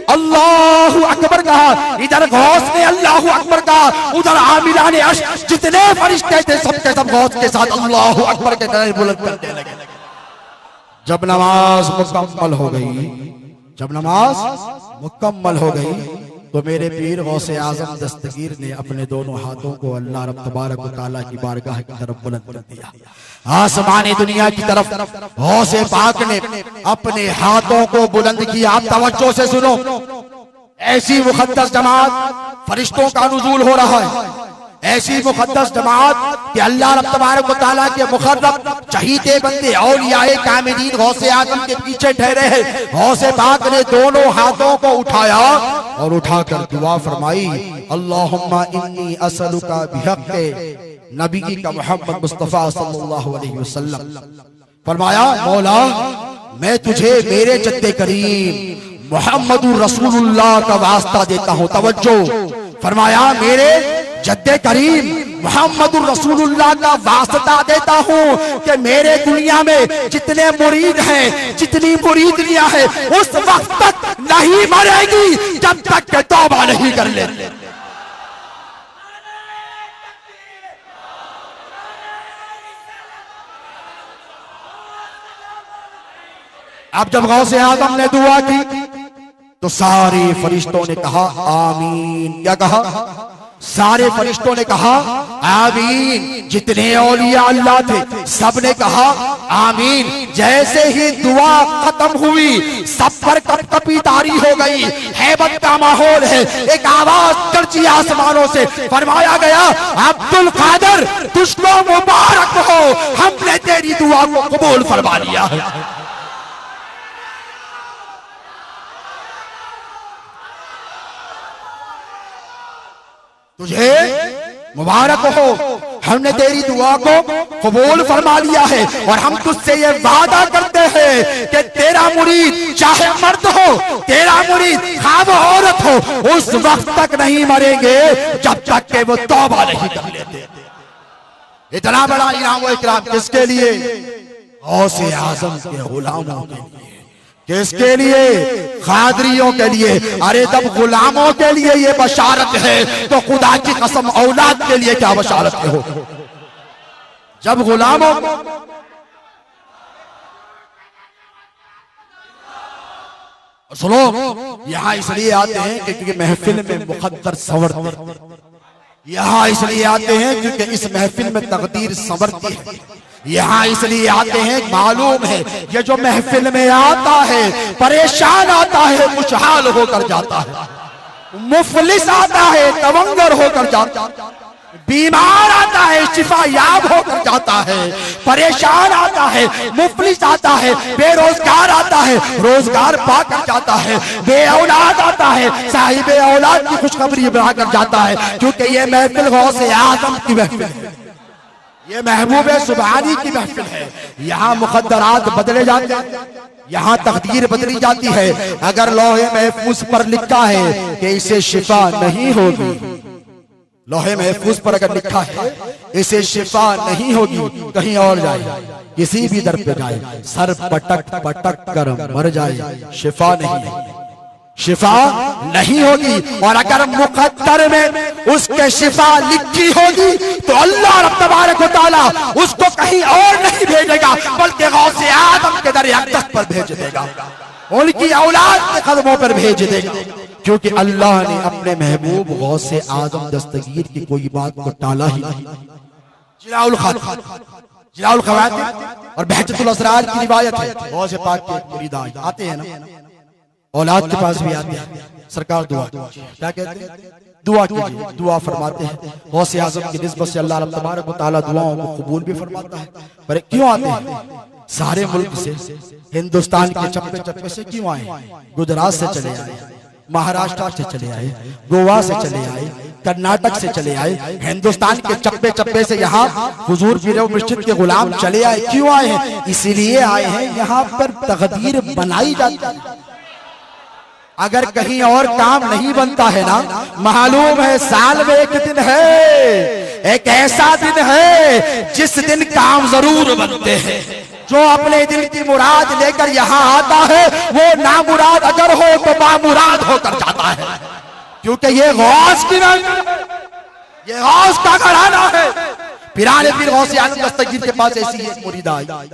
अल्लाहु अकबर कहा, इधर गौस ने अल्लाहु अकबर कहा, उधर आमिला ने अर्श जितने फरिश्ते थे सबके सब गौस के साथ अल्लाहु अकबर के नारे बुलंद करने लगे। जब नमाज मुकम्मल हो गई, जब नमाज मुकम्मल हो गई तो मेरे पीर गौसे आजम दस्तगीर ने अपने दोनों हाथों को अल्लाह रब तबारक व तआला की बारगाह की तरफ बुलंद कर दिया, आसमानी दुनिया की तरफ। गौसे पाक ने अपने हाथों को बुलंद किया। आप तवज्जो से सुनो, ऐसी मुक़द्दस जमात फरिश्तों का नुज़ूल हो रहा है, ऐसी मुक़द्दस जमात कि अल्लाह रब तबारक व तआला के मुक़र्रब चहीते बंदे औलियाए कामिलीन गौसे आजम के पीछे ठहरे हैं। गौसे पाक ने दोनों हाथों को उठाया और उठाकर दुआ फरमाई, अल्लाहुम्मा इन्नी असअलुका बिहक़्क़े नबी का मोहम्मद मुस्तफ़ा सल्लल्लाहु अलैहि वसल्लम। फरमाया, मौला मैं तुझे मेरे जद्दे करीम मोहम्मदुर रसूलुल्लाह का वास्ता देता हूँ। तवज्जो फरमाया, मेरे जद्दे करीम मोहम्मदुर रसूलुल्लाह का वास्ता देता हूँ कि मेरे दुनिया में जितने मुरीद हैं, जितनी मुरीदियां हैं, उस वक्त तक नहीं मरेगी जब तक के तौबा नहीं कर ले। अब जब गौसे आजम ने दुआ की तो सारे फरिश्तों ने कहा आमीन। क्या कहा? सारे फरिश्तों ने कहा आमीन। जितने औलिया अल्लाह थे सब ने कहा आमीन। जैसे ही दुआ खत्म हुई सब पर कपकपी तारी हो गई, हैबत का माहौल है। एक आवाज गरजी आसमानों से, फरमाया गया, अब्दुल कादिर तुझको मुबारक हो, हमने तेरी दुआ को कबूल फरमा लिया है। तुझे मुबारक हो, हमने तेरी दुआ को कबूल फरमा लिया है और हम तुझसे ये वादा करते हैं कि तेरा मुरीद चाहे मर्द हो, तेरा मुरीद खाब औरत हो, उस वक्त तक नहीं मरेंगे जब तक के वो तौबा नहीं कर लेते। इतना बड़ा इनाम व इकराम किसके लिए? गौसे आजम के गुलामों के लिए। किसके लिए? खादरियों के लिए। अरे जब गुलामों के लिए ये बशारत है तो खुदा की कसम औलाद के लिए क्या बशारत हो। जब गुलामों सुनो, यहां इसलिए आते हैं क्योंकि महफिल में मुक़द्दर संवरते, यहां इसलिए आते हैं क्योंकि इस महफिल में तकदीर संवरती है। यहाँ इसलिए आते हैं, मालूम है ये जो महफिल में आता है परेशान आता है, खुशहाल होकर जाता है, मुफलिस आता है तवंगर होकर जाता है, बीमार आता है शिफा याब होकर जाता है, परेशान आता है मुफलिस आता है, बेरोजगार आता है रोजगार पाकर जाता है, बे औलाद आता है साहिब औलाद की खुशखबरी बनाकर जाता है। क्योंकि ये महफिल गौसे आजम की महफिल है, ये महबूब सुबहानी की महफिल है। यहाँ मुकद्दरात बदले जाते हैं, यहाँ तकदीर बदली जाती है। अगर लौहे महफूज पर लिखा है कि इसे शिफा नहीं होगी, लौहे महफूज पर अगर लिखा है इसे शिफा नहीं होगी, कहीं और जाए, किसी भी दर पे जाए, सर पटक पटक कर मर जाए, शिफा नहीं, शिफा नहीं होगी। और अगर मुकद्दर में उसके शिफा लिखी होगी तो अल्लाह रब तबारक व तआला उसको कहीं और नहीं भेजेगा बल्कि गौसे आदम के दर अक़दस पर भेज देगा, उनकी औलाद के कदमों पर भेज देगा। क्योंकि अल्लाह ने अपने महबूब गौसे आदम दस्तगीर की कोई बात को टाला ही नहीं। जिलाउल ख़वातीर और बहजतुल असरार की रिवायत है, गौसे पाक के मुरीद आते हैं ना, औलाद के पास भी आते हैं, सरकार दुआ क्या कहते हैं, दुआ कीजिए, दुआ फरमाते हैं। गौसे आज़म की निस्बत से अल्लाह तबारक व तआला दुआओं को कबूल भी फरमाता है। पर क्यों आते हैं? सारे मुल्क से, हिंदुस्तान के चप्पे चप्पे से क्यों आए? गुजरात से चले आए, महाराष्ट्र से चले आए, गोवा से चले आए, कर्नाटक से चले आए, हिंदुस्तान के चप्पे चप्पे से यहाँ हुजूर पीर मुर्शिद के गुलाम चले आए। क्यों आए हैं? इसीलिए आए हैं यहाँ पर तकदीर बनाई जाती है। अगर कहीं और काम नहीं बनता है ना, मालूम है साल में एक दिन है, एक ऐसा दिन है जिस दिन काम जरूर बनते हैं। जो अपने दिल की मुराद लेकर यहाँ आता है वो नामुराद अगर हो तो बामुराद होकर जाता है, क्योंकि ये गौस की ये गौस का घराना है। पिराने पीर गौसे आलम दस्तगीर के पास ऐसी एक मुरीदा आई।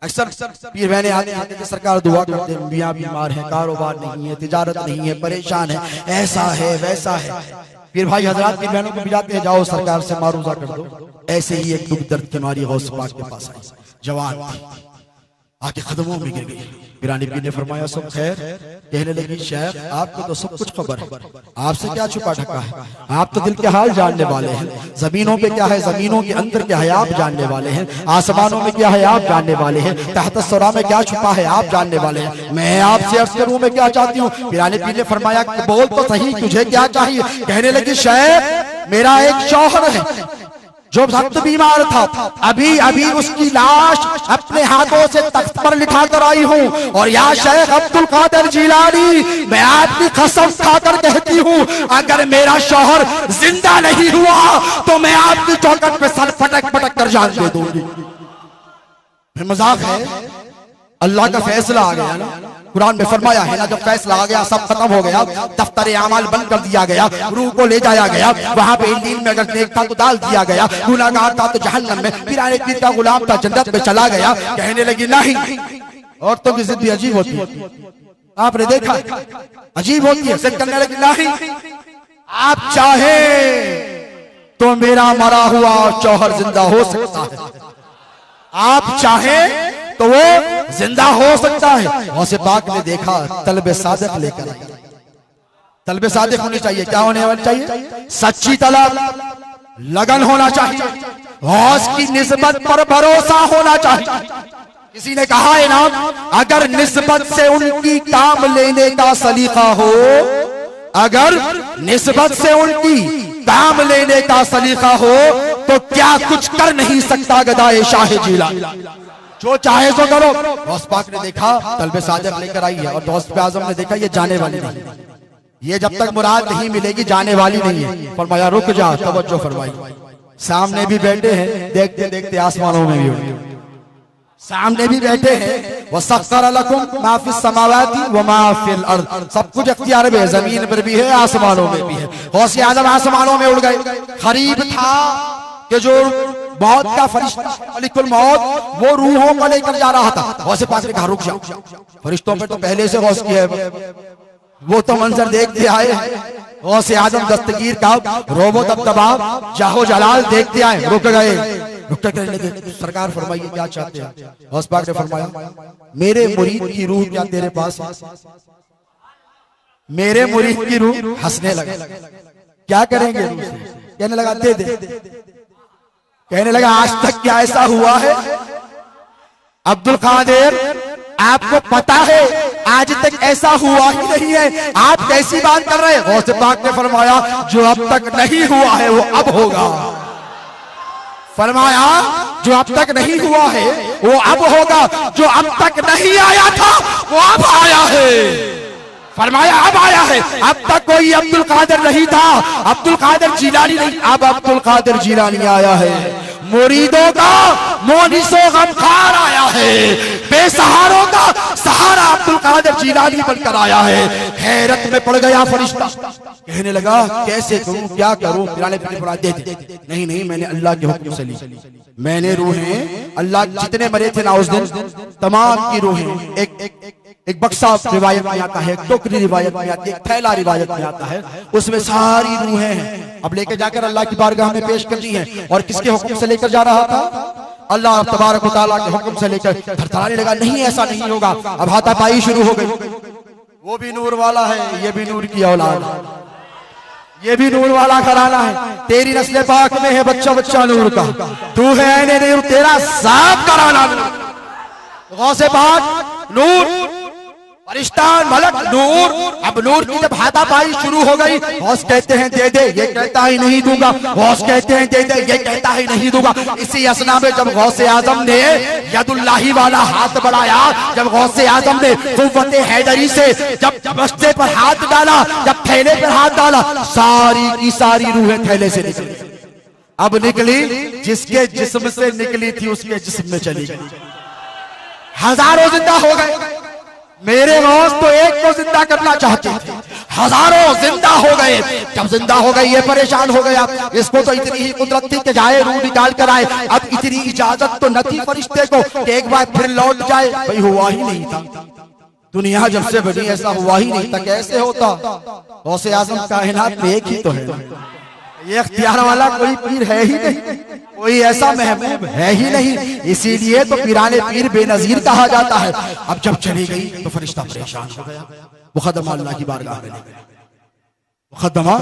अक्सर पीर बहने आते हैं कि सरकार दुआ करते हैं, मियां बीमार है, कारोबार नहीं है, तिजारत नहीं है, परेशान है, ऐसा है वैसा है। पीर भाई हजरात पीर बहनों को बुलाते हैं, जाओ सरकार से मारूजा कर दो। ऐसे ही एक दुख दर्द की मारी गौस पाक के पास आई, जवान आके कदमों में गिर गई। पिरानी पीर ने फरमाया सब खैर? कहने लगी शेख आपको तो सब कुछ खबर है, आपसे क्या छुपा ढका है? आप तो दिल के हाल जानने वाले हैं। जमीनों पे क्या है, जमीनों के अंदर क्या है आप जानने वाले हैं। आसमानों में क्या है आप जानने वाले हैं। तहत सरा में क्या छुपा है आप जानने वाले हैं। मैं आपसे अर्ज करूं मैं क्या चाहती हूँ? पिरानी पीर ने फरमाया बोल तो सही, तुझे क्या चाहिए? कहने लगी शेख मेरा एक शौहर है जो सख्त बीमार था, अभी अभी उसकी लाश अपने हाथों से तख्त पर लिखा कर आई हूँ। और या शेख अब्दुल कादिर जिलानी, मैं आपकी कसम खाकर कहती हूँ अगर मेरा शौहर जिंदा नहीं हुआ तो मैं आपकी चौखट पे सर पटक पटक कर जान दे दूंगी। फिर मजाक है? अल्लाह का फैसला आ गया ना, कुरान में फरमाया है ना, जब फैसला आ गया सब खत्म हो गया, दफ्तर आमाल बंद कर दिया गया, रूह को ले जाया गया, वहां पे इंजील में अगर नेक था तो डाल दिया गया, गुनाहगार था तो जहन्नम में, पिराने पीर का गुलाम था जन्नत में चला गया। कहने लगी नहीं, औरतों की जिद भी अजीब होती है, आपने देखा अजीब होती है। सिर्फ करने लगी नहीं, आप चाहे तो मेरा मरा हुआ शौहर जिंदा हो सकता है, आप चाहे तो वो जिंदा हो सकता है। गौसे पाक ने देखा तलब सादिक लेकर आई। तलब सादिक होनी चाहिए, क्या होने वाली चाहिए? सच्ची तलब, लगन होना चाहिए, गौस की निस्बत पर भरोसा होना चाहिए। किसी ने कहा है ना, अगर निस्बत से उनकी काम लेने का सलीका हो, अगर निस्बत से उनकी काम लेने का सलीका हो तो क्या कुछ कर नहीं सकता गदाए शाह जिलानी, जो चाहे सो करो। गौस पाक ने देखा तलब सादिक लेकर आई है और गौस आज़म ने देखा ये जाने वाली नहीं, ये जब तक मुराद नहीं मिलेगी जाने वाली नहीं है। फरमाया रुक जा, तवज्जो फरमाई। सामने भी बैठे हैं, देखते देखते आसमानों में भी होंगे, सामने भी बैठे हैं। वसख्खर लकुम मा फिस समावाति व मा फिल अर्द, सब कुछ अख्तियार में है, जमीन पर भी है आसमानों में भी है। गौसे आज़म आसमानों में उड़ गए। करीब था कि जो मौत का फरिश्ता मलिकुल मौत वो रूहों को लेकर जा रहा था। गौसे पाक ने कहा रुक जाओ, फरिश्तों पे तो पहले से गौस की है, वो तो मंजर देखते आए। गौसे आज़म दस्तगीर का रोबो दबदबा जाहो जलाल देखते आए, रुक गए। रुक कर लगे सरकार फरमाइए क्या चाहते हैं? गौस पाक ने फरमाया मेरे मुरीद की रूह क्या तेरे पास है? मेरे मुरीद की रूह हंसने लगा, क्या करेंगे? कहने लगा दे दे। कहने लगा आज तक क्या ऐसा हुआ है अब्दुल कादिर, आपको पता है आज तक ऐसा हुआ ही नहीं है, आप कैसी बात कर रहे हैं? गौसे पाक ने फरमाया जो अब तक नहीं हुआ है वो अब होगा। फरमाया जो अब तक नहीं हुआ है वो अब होगा, जो अब तक नहीं आया था वो अब आया है। फरमाया अब आया है, अब तक कोई अब्दुल कादिर नहीं था, अब्दुल कादिर जिलानी नहीं, अब अब्दुल कादिर जिलानी आया है। मुरीदों का मोनिसो गमखार आया है, बेसहारों का सहारा अब्दुल कादिर जिलानी बनकर आया है। हैरत में पड़ गया फरिश्ता, कहने लगा कैसे करूं क्या करूं? पिराने दे दे। नहीं नहीं, मैंने अल्लाह के हुक्म से ली, मैंने रूहें अल्लाह जितने मरे थे ना उस दिन तमाम की रूहें एक बक्सा रिवायत में आता है, एक टोकरी रिवायत में आती है, एक थैला रिवायत में आता है, उसमें सारी रूहें हैं। अब लेकर जाकर अल्लाह की बारगाह में पेश कर दी हैं। और किसके हुक्म से लेकर जा रहा था? अल्लाह तबारक व तआला के हुक्म से लेकर। थरथराने लगा नहीं ऐसा नहीं होगा। अब हाथापाई शुरू हो गई। वो भी नूर वाला है, ये भी नूर की औलाद है, ये भी नूर वाला घराना है, तेरी नस्ल पाक में है बच्चा बच्चा नूर का, तू है ऐने नूर, तेरा साफ घराना। गौसे पाक नूर, फरिश्तान मलक नूर। अब नूर की जब हाथापाई शुरू हो गई, गौस कहते हैं दे दे, ये कहता ही नहीं दूंगा। गौस कहते हैं दे दे, ये कहता ही नहीं दूंगा। इसी असना में जब गौसे आजम ने यदुल्लाही वाला हाथ बढ़ाया, जब गौसे आजम ने कुव्वते हैदरी से जब बस्ते पर हाथ डाला, जब थैले पर हाथ डाला, सारी की सारी रूहें थैले से निकली। अब निकली, जिसके जिस्म से निकली थी उसके जिस्म में चली गई। हजारों जिंदा हो गए। मेरे गौस तो एक को जिंदा करना चाहते थे, हजारों जिंदा हो गए। जब जिंदा हो गए, ये परेशान हो गया। इसको तो इतनी ही कुदरत थी कि जाए रूह निकाल कर आए। अब इतनी इजाजत तो न थी फरिश्ते को कि एक बार फिर लौट जाए। भाई हुआ ही नहीं था, दुनिया जब से बनी ऐसा हुआ ही नहीं था। कैसे होता? गौसे आजम कायनात में एक ही तो है। ये इख्तियार वाला कोई पीर है ही नहीं, कोई ऐसा महबूब है ही नहीं। इसीलिए तो पीराने पीर बेनजीर कहा जाता है। अब जब चली गई तो फरिश्ता परेशान हो गया। मुकद्दमा अल्लाह की बारगाह में ले गया, मुकद्दमा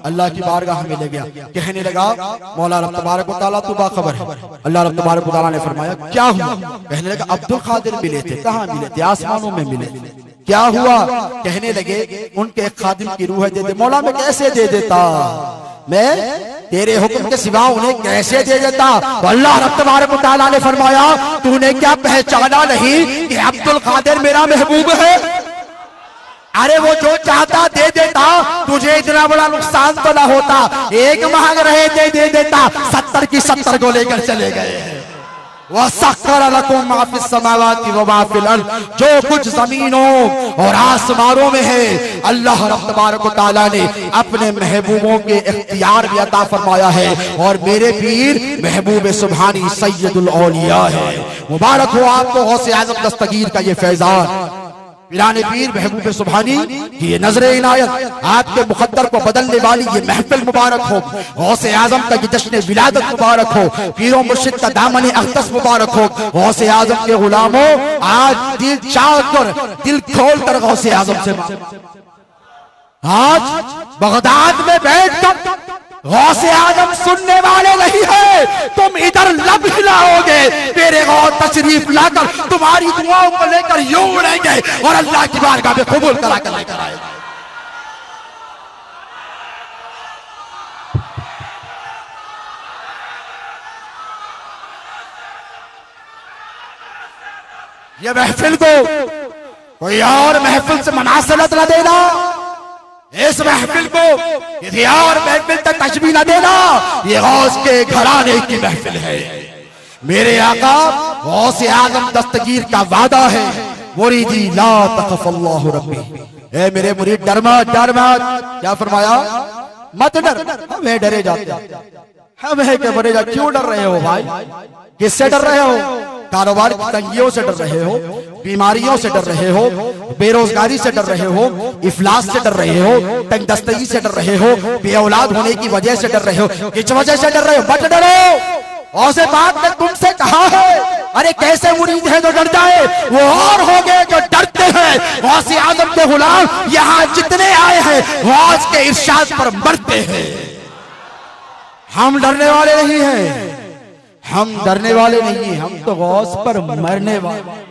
अल्लाह की बारगाह में ले गया। कहने लगा, मौला रब तबारक व तआला तू बाखबर है। अल्लाह रब तबारक व तआला ने फरमाया, क्या हुआ? कहने लगा, अब्दुल कादिर मिले थे। कहाँ मिले थे? आसमानों में मिले। क्या हुआ? कहने लगे, उनके एक खादिम की रूह दे दे। मौला मैं कैसे दे देता, मैं तेरे हुक्म के सिवा उन्हें कैसे दे देता? तो अल्लाह रब तबारक व तआला ने फरमाया, तूने क्या पहचाना नहीं कि अब्दुल कादिर मेरा महबूब है? अरे वो जो चाहता दे देता, तुझे इतना बड़ा नुकसान तो ना होता। एक मांग रहे थे दे देता, 70 की 70 को लेकर चले गए। जो कुछ जमीनों और आसमानों में है, अल्लाह रब तबारक व तआला ने अपने महबूबों के इख्तियार में अता फरमाया है। और मेरे पीर महबूब सुभानी सैयदुल औलिया है। मुबारक हो आपको गौसे आज़म दस्तगीर का ये फैजान। पीराने पीर महबूब सुभानी की ये नजर इनायत, आपके मुकद्दर को बदलने वाली ये महफिल मुबारक हो। गौसे आजम का ये जश्न विलादत मुबारक हो। पीरों मुर्शिद का दामन अक़दस मुबारक हो। गौसे आजम के गुलामों, आज दिल चाह कर, दिल खोल कर गौसे आजम से आज बगदाद में बैठ कर गौसे आजम सुनने वाले नहीं है। तुम इधर लब हिलाओगे, मेरे गौर तशरीफ लाकर तुम्हारी दुआओं को लेकर यूं उड़ेंगे और अल्लाह की बारगाह में कबूल करा कर लेकर आएंगे। ये महफिल को कोई और महफिल से मुनासबत न देना, इस महफिल को किसी और महफिल तक तशबीह न देना। ये गौस के घराने की महफिल है। मेरे आका गौसे आज़म दस्तगीर का वादा है, मुरीदी ला तखफ अल्लाहु रब्बी। ए मेरे मुरीद, डर मत, डर मत। क्या फरमाया? मत डर। हमें डरे जाते, हम है कि डरे जा। क्यों डर रहे हो भाई? किससे डर रहे हो? कारोबार की तंगियों से डर रहे हो, बीमारियों से डर रहे हो, बेरोजगारी से डर रहे हो, इफलास से डर रहे हो, तंगदस्तगी से डर रहे हो, बेऔलाद होने की वजह से डर रहे हो, किस वजह से डर रहे हो? मत डरो। और से बात ने तुमसे कहा है, अरे कैसे मुरीद है जो डर जाए, वो और हो गए जो डरते हैं। गौसे आज़म के गुलाम यहाँ जितने आए हैं, गौस के इरशाद पर मरते हैं। हम डरने वाले नहीं हैं, हम डरने वाले नहीं हैं, हम तो गौस पर मरने वाले।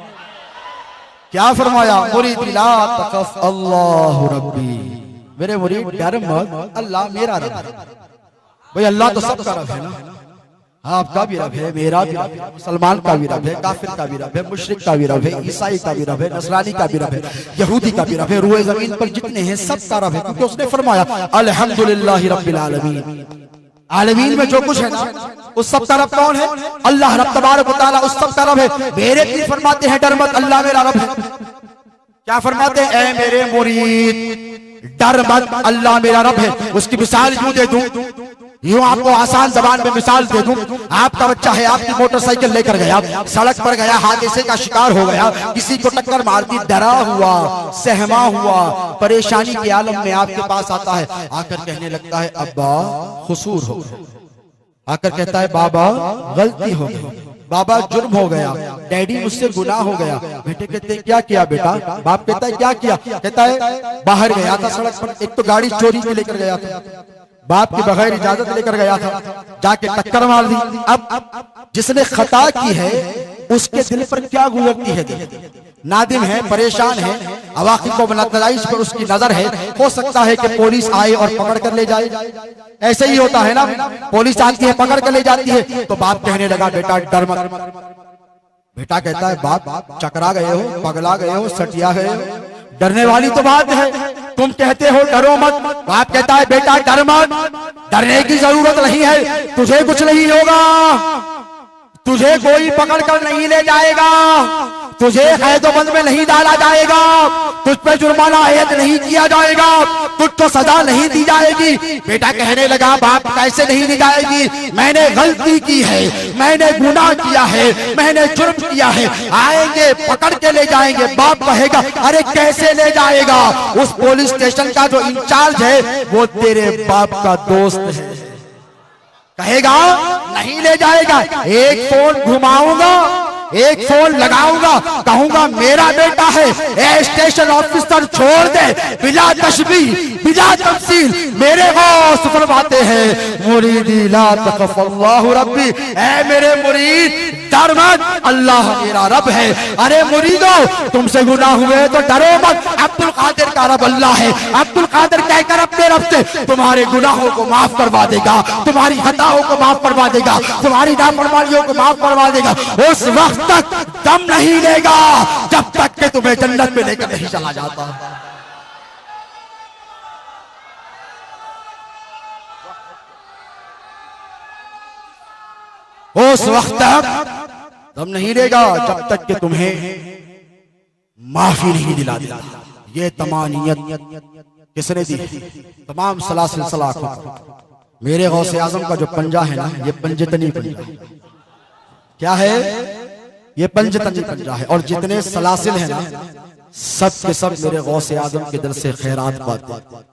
क्या फरमाया? मुरीद ला तखफ अल्लाहु रब्बी। मेरे मुरीद डर मत, अल्लाह मेरा रब है। भाई अल्लाह तो सबका रब है ना, आपका भी रब है, मेरा भी रब है, मुसलमान का भी रब है, काफिर का भी रब है, मुशरिक का भी रब है, ईसाई का भी रब है, नसरानी का भी रब है, यहूदी का भी रब है, रूए जमीन पर जितने हैं सबका रब है। क्योंकि उसने फरमाया अल्हम्दुलिल्लाहि रब्बिल आलमीन। आलमीन में जो कुछ है ना, उस सब का रब कौन है? अल्लाह रब तबारक व तआला उस सब का रब है। मेरे पीर फरमाते हैं डर मत, अल्लाह मेरा रब है। क्या फरमाते हैं? ऐ मेरे मुरीद डर मत, अल्लाह मेरा रब है। उसकी मिसाल यूं दे दूं, यूं आपको आसान जबान में मिसाल दे दूं। आपका बच्चा है, आपकी मोटरसाइकिल लेकर गया, सड़क पर गया, हादसे का शिकार हो गया, किसी को टक्कर मार दी, डरा हुआ, सहमा हुआ, परेशानी के आलम में आपके पास आता है। आकर कहने लगता है अब्बा खुसूर हो गया। आकर कहता है बाबा गलती हो गई, बाबा जुर्म हो गया, डैडी मुझसे गुनाह हो गया। बेटे कहते हैं क्या किया बेटा? बाप कहता है क्या किया? कहता है बाहर गया था सड़क पर, एक तो गाड़ी चोरी के लेकर गया था, बाप के बगैर इजाजत लेकर गया था, जाके टक्कर मार दी। अब जिसने खता की है उसके दिल पर क्या गुजरती है। नादिम है, परेशान है, अवाक़िब को नतजाइज पर उसकी नजर है। हो सकता है कि पुलिस आए और पकड़ कर ले जाए। ऐसे ही होता है ना, पुलिस आती है, पकड़ कर ले जाती है, तो बाप कहने लगा बेटा डर मत। बेटा कहता है बाप चकरा गए हो, पगला गए हो, सटिया गए हो, डरने वाली तो बात है, तुम कहते हो डरो मत। बाप कहता है बेटा डर मत, डरने की जरूरत नहीं है, तुझे कुछ नहीं होगा, तुझे कोई पकड़ कर नहीं ले जाएगा, तुझे कैदोबंद में नहीं डाला जाएगा, तुझ पे जुर्माना आयद नहीं किया जाएगा, तुझको सजा नहीं दी जाएगी। बेटा कहने लगा बाप कैसे नहीं दी जाएगी, मैंने गलती की है, मैंने गुनाह किया है, मैंने जुर्म किया है, आएंगे पकड़ के ले जाएंगे। बाप कहेगा अरे कैसे ले जाएगा, उस पुलिस स्टेशन का जो इंचार्ज है वो तेरे बाप का दोस्त है। कहेगा नहीं ले जाएगा, एक फोन घुमाऊंगा, एक फोन लगाऊंगा, कहूंगा मेरा बेटा है, ए स्टेशन ऑफिसर छोड़ दे, बिला तशबीह बिला तमसील मेरे गौस फरमाते हैं मुरीदी ला तखफ अल्लाहु रब्बी, ए मेरे मुरीद डर मत, अल्लाह मेरा रब है। अरे मुरीदो तुमसे गुनाह हुए तो डरो मत, अब्दुल कादिर का रब अल्लाह है, अब्दुल कादिर कहकर अपने रब से तुम्हारे गुनाहों को माफ करवा देगा, तुम्हारी खताओं को माफ करवा देगा, तुम्हारी नाफरमानियों को माफ करवा देगा। उस वक्त तक दम नहीं लेगा जब तक कि तुम्हें जन्नत में लेकर नहीं चला जाता। उस वक्त तक दम नहीं लेगा जब तक कि तुम्हें माफी नहीं दिला देता। ये तमानियत किसने दी? तमाम सलासिल सलाखों। मेरे गौसे आजम का जो पंजा है ना, ये पंजतनी पंजा क्या है, ये पंजतनी पंजा है। और जितने सलासिल हैं ना सब के सब मेरे गौसे आजम के दिल से खैरात पाते।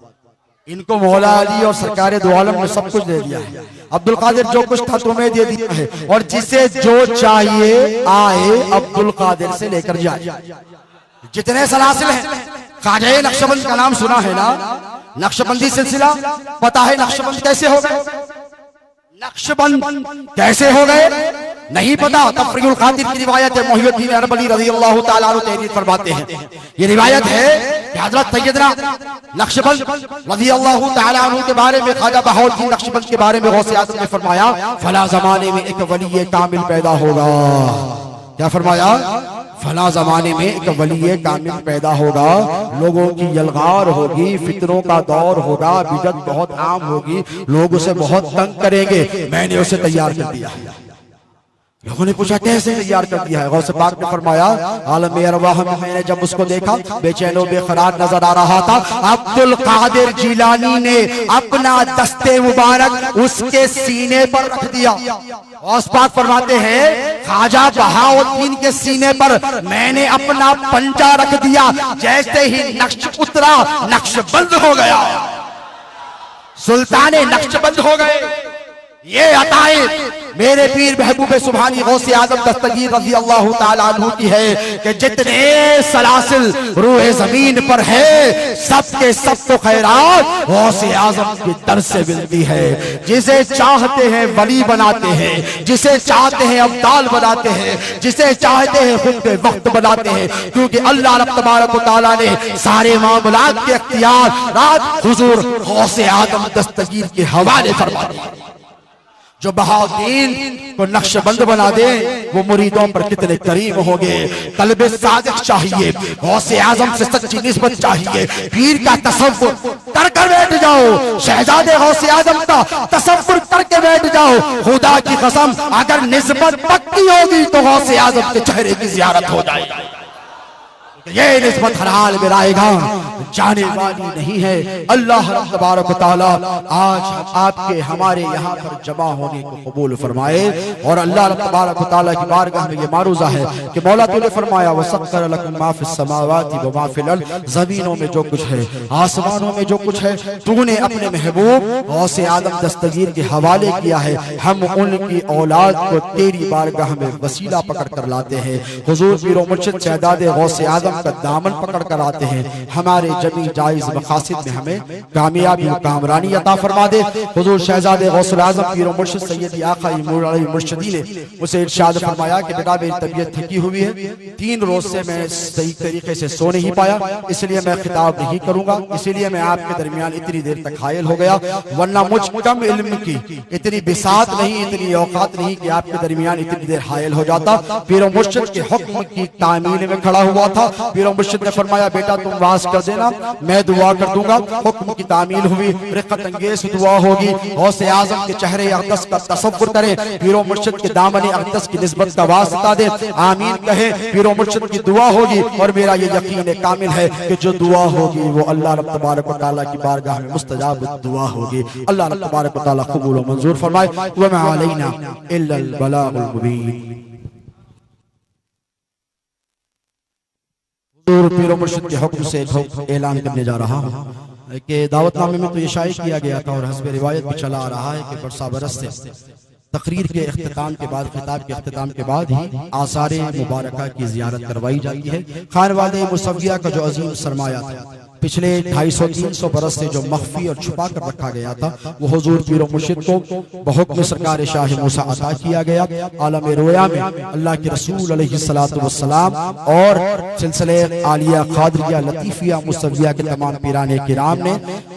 इनको मौला अली और सरकार दो आलम ने सब कुछ दे दिया है। अब्दुल कादिर जो कुछ था तुम्हें दे दिया है, और जिसे जो चाहिए आए अब्दुल कादिर से लेकर जाए। जितने सलासिल हैं, ख्वाजा नक्शबंद का नाम सुना है ना, नक्शबंदी सिलसिला पता है नक्शबंद कैसे हो गए? नक्शबंद कैसे हो गए नहीं पता। तफरीउल खातिर की रिवायत है, मुहिउद्दीन अरबली रज़ियल्लाहु ताला अन्हु तहरीर फरमाते हैं, ये रिवायत है कि हजरत सैयदना नक्शबंद रज़ियल्लाहु ताला अन्हु के बारे में, ख्वाजा बहाउद्दीन नक्शबंद के बारे में गौसे आज़म ने फरमाया फला जमाने में एक वली कामिल पैदा होगा। क्या फरमाया? फला जमाने में एक वली कामिल पैदा होगा, लोगों की यलगार होगी, फितरों का दौर होगा, बिदअत बहुत आम होगी, लोग उसे बहुत तंग करेंगे, मैंने उसे तैयार कर दिया। लोगों ने पूछा कैसे तैयार कर दिया है? गौसे पाक ने फरमाया आलम अरवाह में मैंने जब उसको देखा बेचैनो बेकरार नजर आ रहा था, अब्दुल कादिर जिलानी ने अपना दस्ते मुबारक उसके सीने पर रख दिया। गौस पाक फरमाते हैं ख्वाजा बहाउद्दीन के सीने पर मैंने अपना पंजा रख दिया, जैसे ही नक्श उतरा नक्श बंद हो गया, सुल्ताने नक्श बंद हो गए। ये अताए मेरे पीर महबूब सुभानी गौसे आजम दस्तगीर रज़ियल्लाहु ताला अन्हु की है कि जितने सलासिल रूहे जमीन पर है सबके सब को खैरात गौसे आजम की दर से मिलती है। जिसे चाहते हैं वली बनाते हैं, जिसे चाहते हैं अब्दाल बनाते हैं, जिसे चाहते हैं खुद पे वक्त बनाते हैं, क्योंकि अल्लाह रब तबारक व तआला ने सारे मामलात के इख्तियार रात हुजूर गौसे आजम दस्तगीर के हवाले फरमा दिए। जो बहाउद्दीन को नक्शबंद बना दे वो मुरीदों पर कितने करीम होंगे। कल्बे सादिक चाहिए, गौसे आजम से सच्ची निस्बत चाहिए, पीर का तसव्वुर करके बैठ जाओ, शहजादे गौसे आजम का तसव्वुर करके बैठ जाओ। खुदा की कसम अगर निस्बत पक्की होगी तो गौसे आजम के चेहरे की ज़ियारत हो जाएगी। ये निस्बत हर हाल में आएगा, जाने वाली नहीं है। अल्लाह तबारक व तआला आज आपके हमारे यहाँ पर जमा होने को कबूल फरमाए। और अल्लाह तबारक व तआला की बारगाह में ये मारूजा है कि मौला तूने फरमाया वसख्खर लकुम मा फिस समावाति व मा फिल अर्द, जमीनों में जो कुछ है आसमानों में जो कुछ है तूने अपने महबूब गौसे आदम दस्तगीर के हवाले किया है। हम उनकी औलाद को तेरी बारगाह में वसीला पकड़ कर लाते हैं। हुजूर पीर व मुर्शिद शहजादे गौसे आदम आजम का दामन पकड़ कर आते हैं। हमारे जमी जायज मकासिद में हमें कामयाबी और कामरानी अता फरमा दे। हुजूर शहजादे गौसुल आजम पीर मुर्शिद सैयदी आका मुर्शिदी ने उसे इरशाद फरमाया कि बेटा मेरी तबीयत थकी हुई है, 3 रोज से मैं सही तरीके से सो नहीं पाया, इसलिए मैं खिताब नहीं करूंगा, इसीलिए मैं आपके दरमियान इतनी देर तक हायल हो गया, वरना मुझ कम इल्म की इतनी बिसात नहीं, इतनी औकात नहीं कि आपके दरमियान इतनी देर हायल हो जाता। पीर मुर्शिद के हुक्म की तामील में खड़ा हुआ था। पीर मुर्शिद ने फरमाया बेटा तुम वाज कर देना, मैं दुआ कर दूंगा। हुक्म की तामील हुई, रिक़त अंगेज दुआ होगी। गौसे आजम के चेहरे अक़दस का तसव्वुर करें, पीर मुर्शिद के दामन अक़दस की निस्बत का वास्ता दे, आमीन कहे, पीर मुर्शिद की दुआ होगी। और मेरा ये यकीन कामिल है कि जो दुआ होगी वो अल्लाह रब तबारक व तआला की बारगाह में मुस्तजाब दुआ होगी। अल्लाह रब तबारक व तआला कबूल व मंजूर फरमाए। व मा अलैना इल्लल बलागुल मुबीन। पीर मुर्शिद के हुक्म से ऐलान करने जा रहा हूँ कि दावतनामे में तो ये शाये किया गया था और हस्ब रिवायत भी चला आ रहा है कि बरसा बरस से तकरीर के इख्तिताम के बाद, खिताब के इख्तिताम के बाद ही आसारे मुबारका की जियारत करवाई जाती है। खानवादे मुसव्विया का जो अजीम सरमाया था, पिछले 250-300 बरस से जो मख्फी और छुपा कर रखा गया था, वो हुजूर पीर मुर्शिद को बहुक्म सरकार शाह मूसा अता किया गया। आलम रोया में अल्लाह के रसूल अलैहिस्सलातु वस्सलाम और सिलसिले आलिया क़ादरिया लतीफिया मुसव्विया के तमाम पीराने किराम ने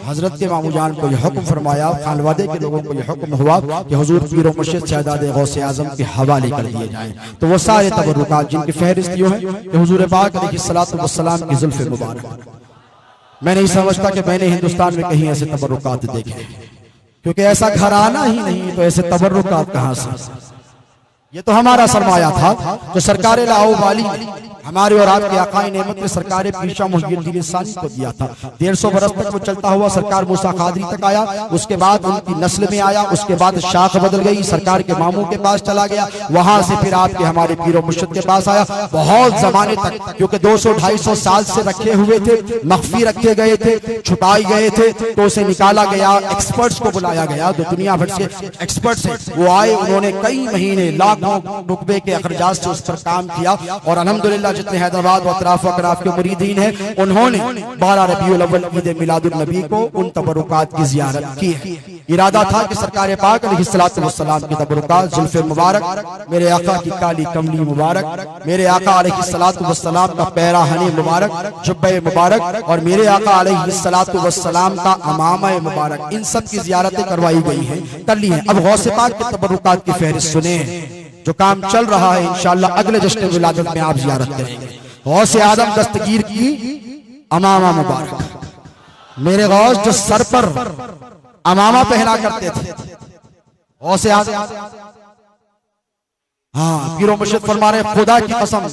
हजरत के मामू जान को यह हुक्म फरमाया, खानवादे के लोगों को यह हुक्म हुआ कि हुजूर पीर मुर्शिद शहजादे गौसे आजम के हवाले कर दिए जाएं। तो वो सारे तबर्रुकात जिनकी फहरिस्त यूं है कि हुजूर पाक अलैहिस्सलातु वस्सलाम की जुल्फ़े मुबारक, मैं नहीं समझता कि मैंने हिंदुस्तान में कहीं ऐसे तबर्रुकात देखे, क्योंकि ऐसा घराना ही नहीं तो ऐसे तबर्रुकात कहां से। ये तो हमारा सरमाया था जो सरकार लाओ वाली हमारे और आपके आकाए नेमत ने सरकार पीशा मुहियुद्दीन सानी को दिया था। 150 बरस तक वो चलता हुआ सरकार मूसा कादरी तक आया, उसके बाद उनकी नस्ल में आया, उसके बाद शाख बदल गई, सरकार के मामू के पास चला गया, वहां से फिर आपके हमारे पीर मुर्शिद के पास आया। बहुत जमाने तक, क्योंकि 200-250 साल से रखे हुए थे, मख्फी रखे गए थे, छुपाई गए थे, तो उसे निकाला गया। एक्सपर्ट्स को बुलाया गया, जो दुनिया भर से एक्सपर्ट्स हैं वो आए, उन्होंने कई महीने लाखों रुपए के अखराजात से उस पर काम किया। और अल्हम्दुलिल्लाह जितने हैदराबाद व अतराफ के मुरीदीन हैं, उन्होंने 12 रबीउल अव्वल ईद मिलादुन नबी को उन तबरुकात की जियारत की है। इरादा था कि सरकार पाक अलैहिस्सलातु वस्सलाम की तबरुकात, जुल्फ़े मुबारक, मेरे आका की काली कमली मुबारक, मेरे आका अलैहिस्सलातु वस्सलाम का पैराहनी मुबारक, जुब्बे मुबारक और मेरे आका अलैहिस्सलातु वस्सलाम का अमामा मुबारक, इन सब की जियारतें करवाई गई हैं, कर ली हैं। अब गौसे पाक के तबरुकात की फहरिस्त सुने, जो काम चल रहा है इंशाअल्लाह अगले जश्न विलादत में आप जियारत करेंगे। गौसे आदम दस्तगीर की अमामा मुबारक, मेरे गौस जो सर पर अमामा पहना करते थे, गौसे आदम, हाँ पीर मुर्शिद फरमा रहे खुदा की कसम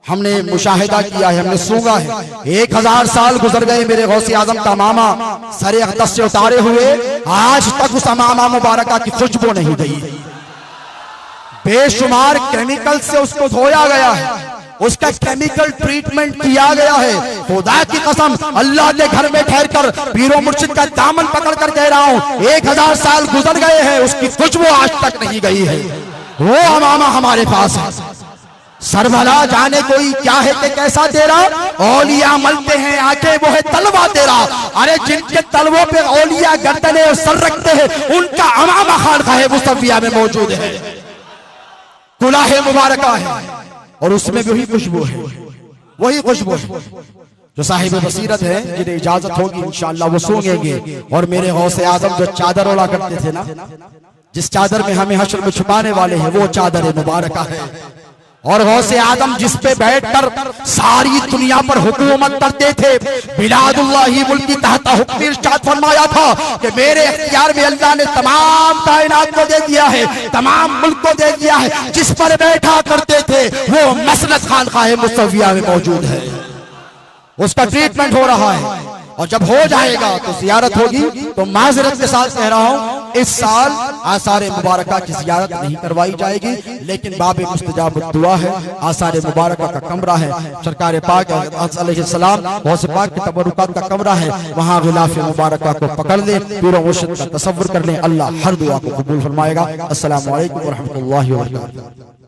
हमने मुशाहिदा किया है, हमने सूंघा है, 1000 साल गुजर गए, मेरे गौसे आजम का अमामा सरे अक़दस से उतारे हुए आज तक उस अमामा मुबारका की खुशबू नहीं गई। बेशुमार केमिकल से उसको धोया गया है, उसका केमिकल ट्रीटमेंट किया गया है। खुदा की कसम अल्लाह के घर में ठहर कर पीर मुर्शिद का दामन पकड़ कर कह रहा हूं, 1000 साल गुजर गए हैं, उसकी खुशबू आज तक नहीं गई है। वो अमामा हमारे पास है। सरभला जाने कोई क्या है कि कैसा तेरा, औलिया मलते हैं आके वो है तलवा तेरा। अरे जिनके तलवों पे औलिया गर्दने और सर रखते हैं, उनका अमामा खानकाह मुसव्विया में मौजूद है, कुलाहे मुबारका है, और उसमें वही खुशबू है, वही खुशबू है। जो साहिब बसीरत है, जिन्हें इजाजत होगी इंशाअल्लाह वो सूंघेंगे। और मेरे गौसे आजम जो चादर ओढ़ा करते थे ना, जिस चादर में हमें हश्र में छुपाने वाले हैं, वो चादर मुबारका है। और गौसे आदम जिस पे बैठकर सारी दुनिया पर हुकूमत करते थे, बिलादुल्लाही मुल्की तहत हुक्म इरशाद फरमाया था कि मेरे इख्तियार में अल्लाह ने तमाम कायनात को दे दिया है, तमाम मुल्क को दे दिया है। जिस पर बैठा करते थे वो मसनद खानकाह मुसव्विया में मौजूद है, उसका ट्रीटमेंट हो रहा है। और जब हो जाएगा तो जियारत होगी। तो माजरत के साथ कह रहा हूं, इस साल आसारे मुबारका की जियारत नहीं करवाई जाएगी, लेकिन बाबे मुस्तजाब दुआ है, आसारे मुबारका का कमरा है, सरकार पाक अलैहिस्सलाम गौसे पाक के तबरुकात का कमरा है, वहां गिलाफ मुबारका को पकड़ ले, पीर मुर्शिद का तसव्वुर कर ले। अल्लाह हर दुआ को कबूल फरमाएगा। अस्सलामु अलैकुम व रहमतुल्लाहि व बरकातहू।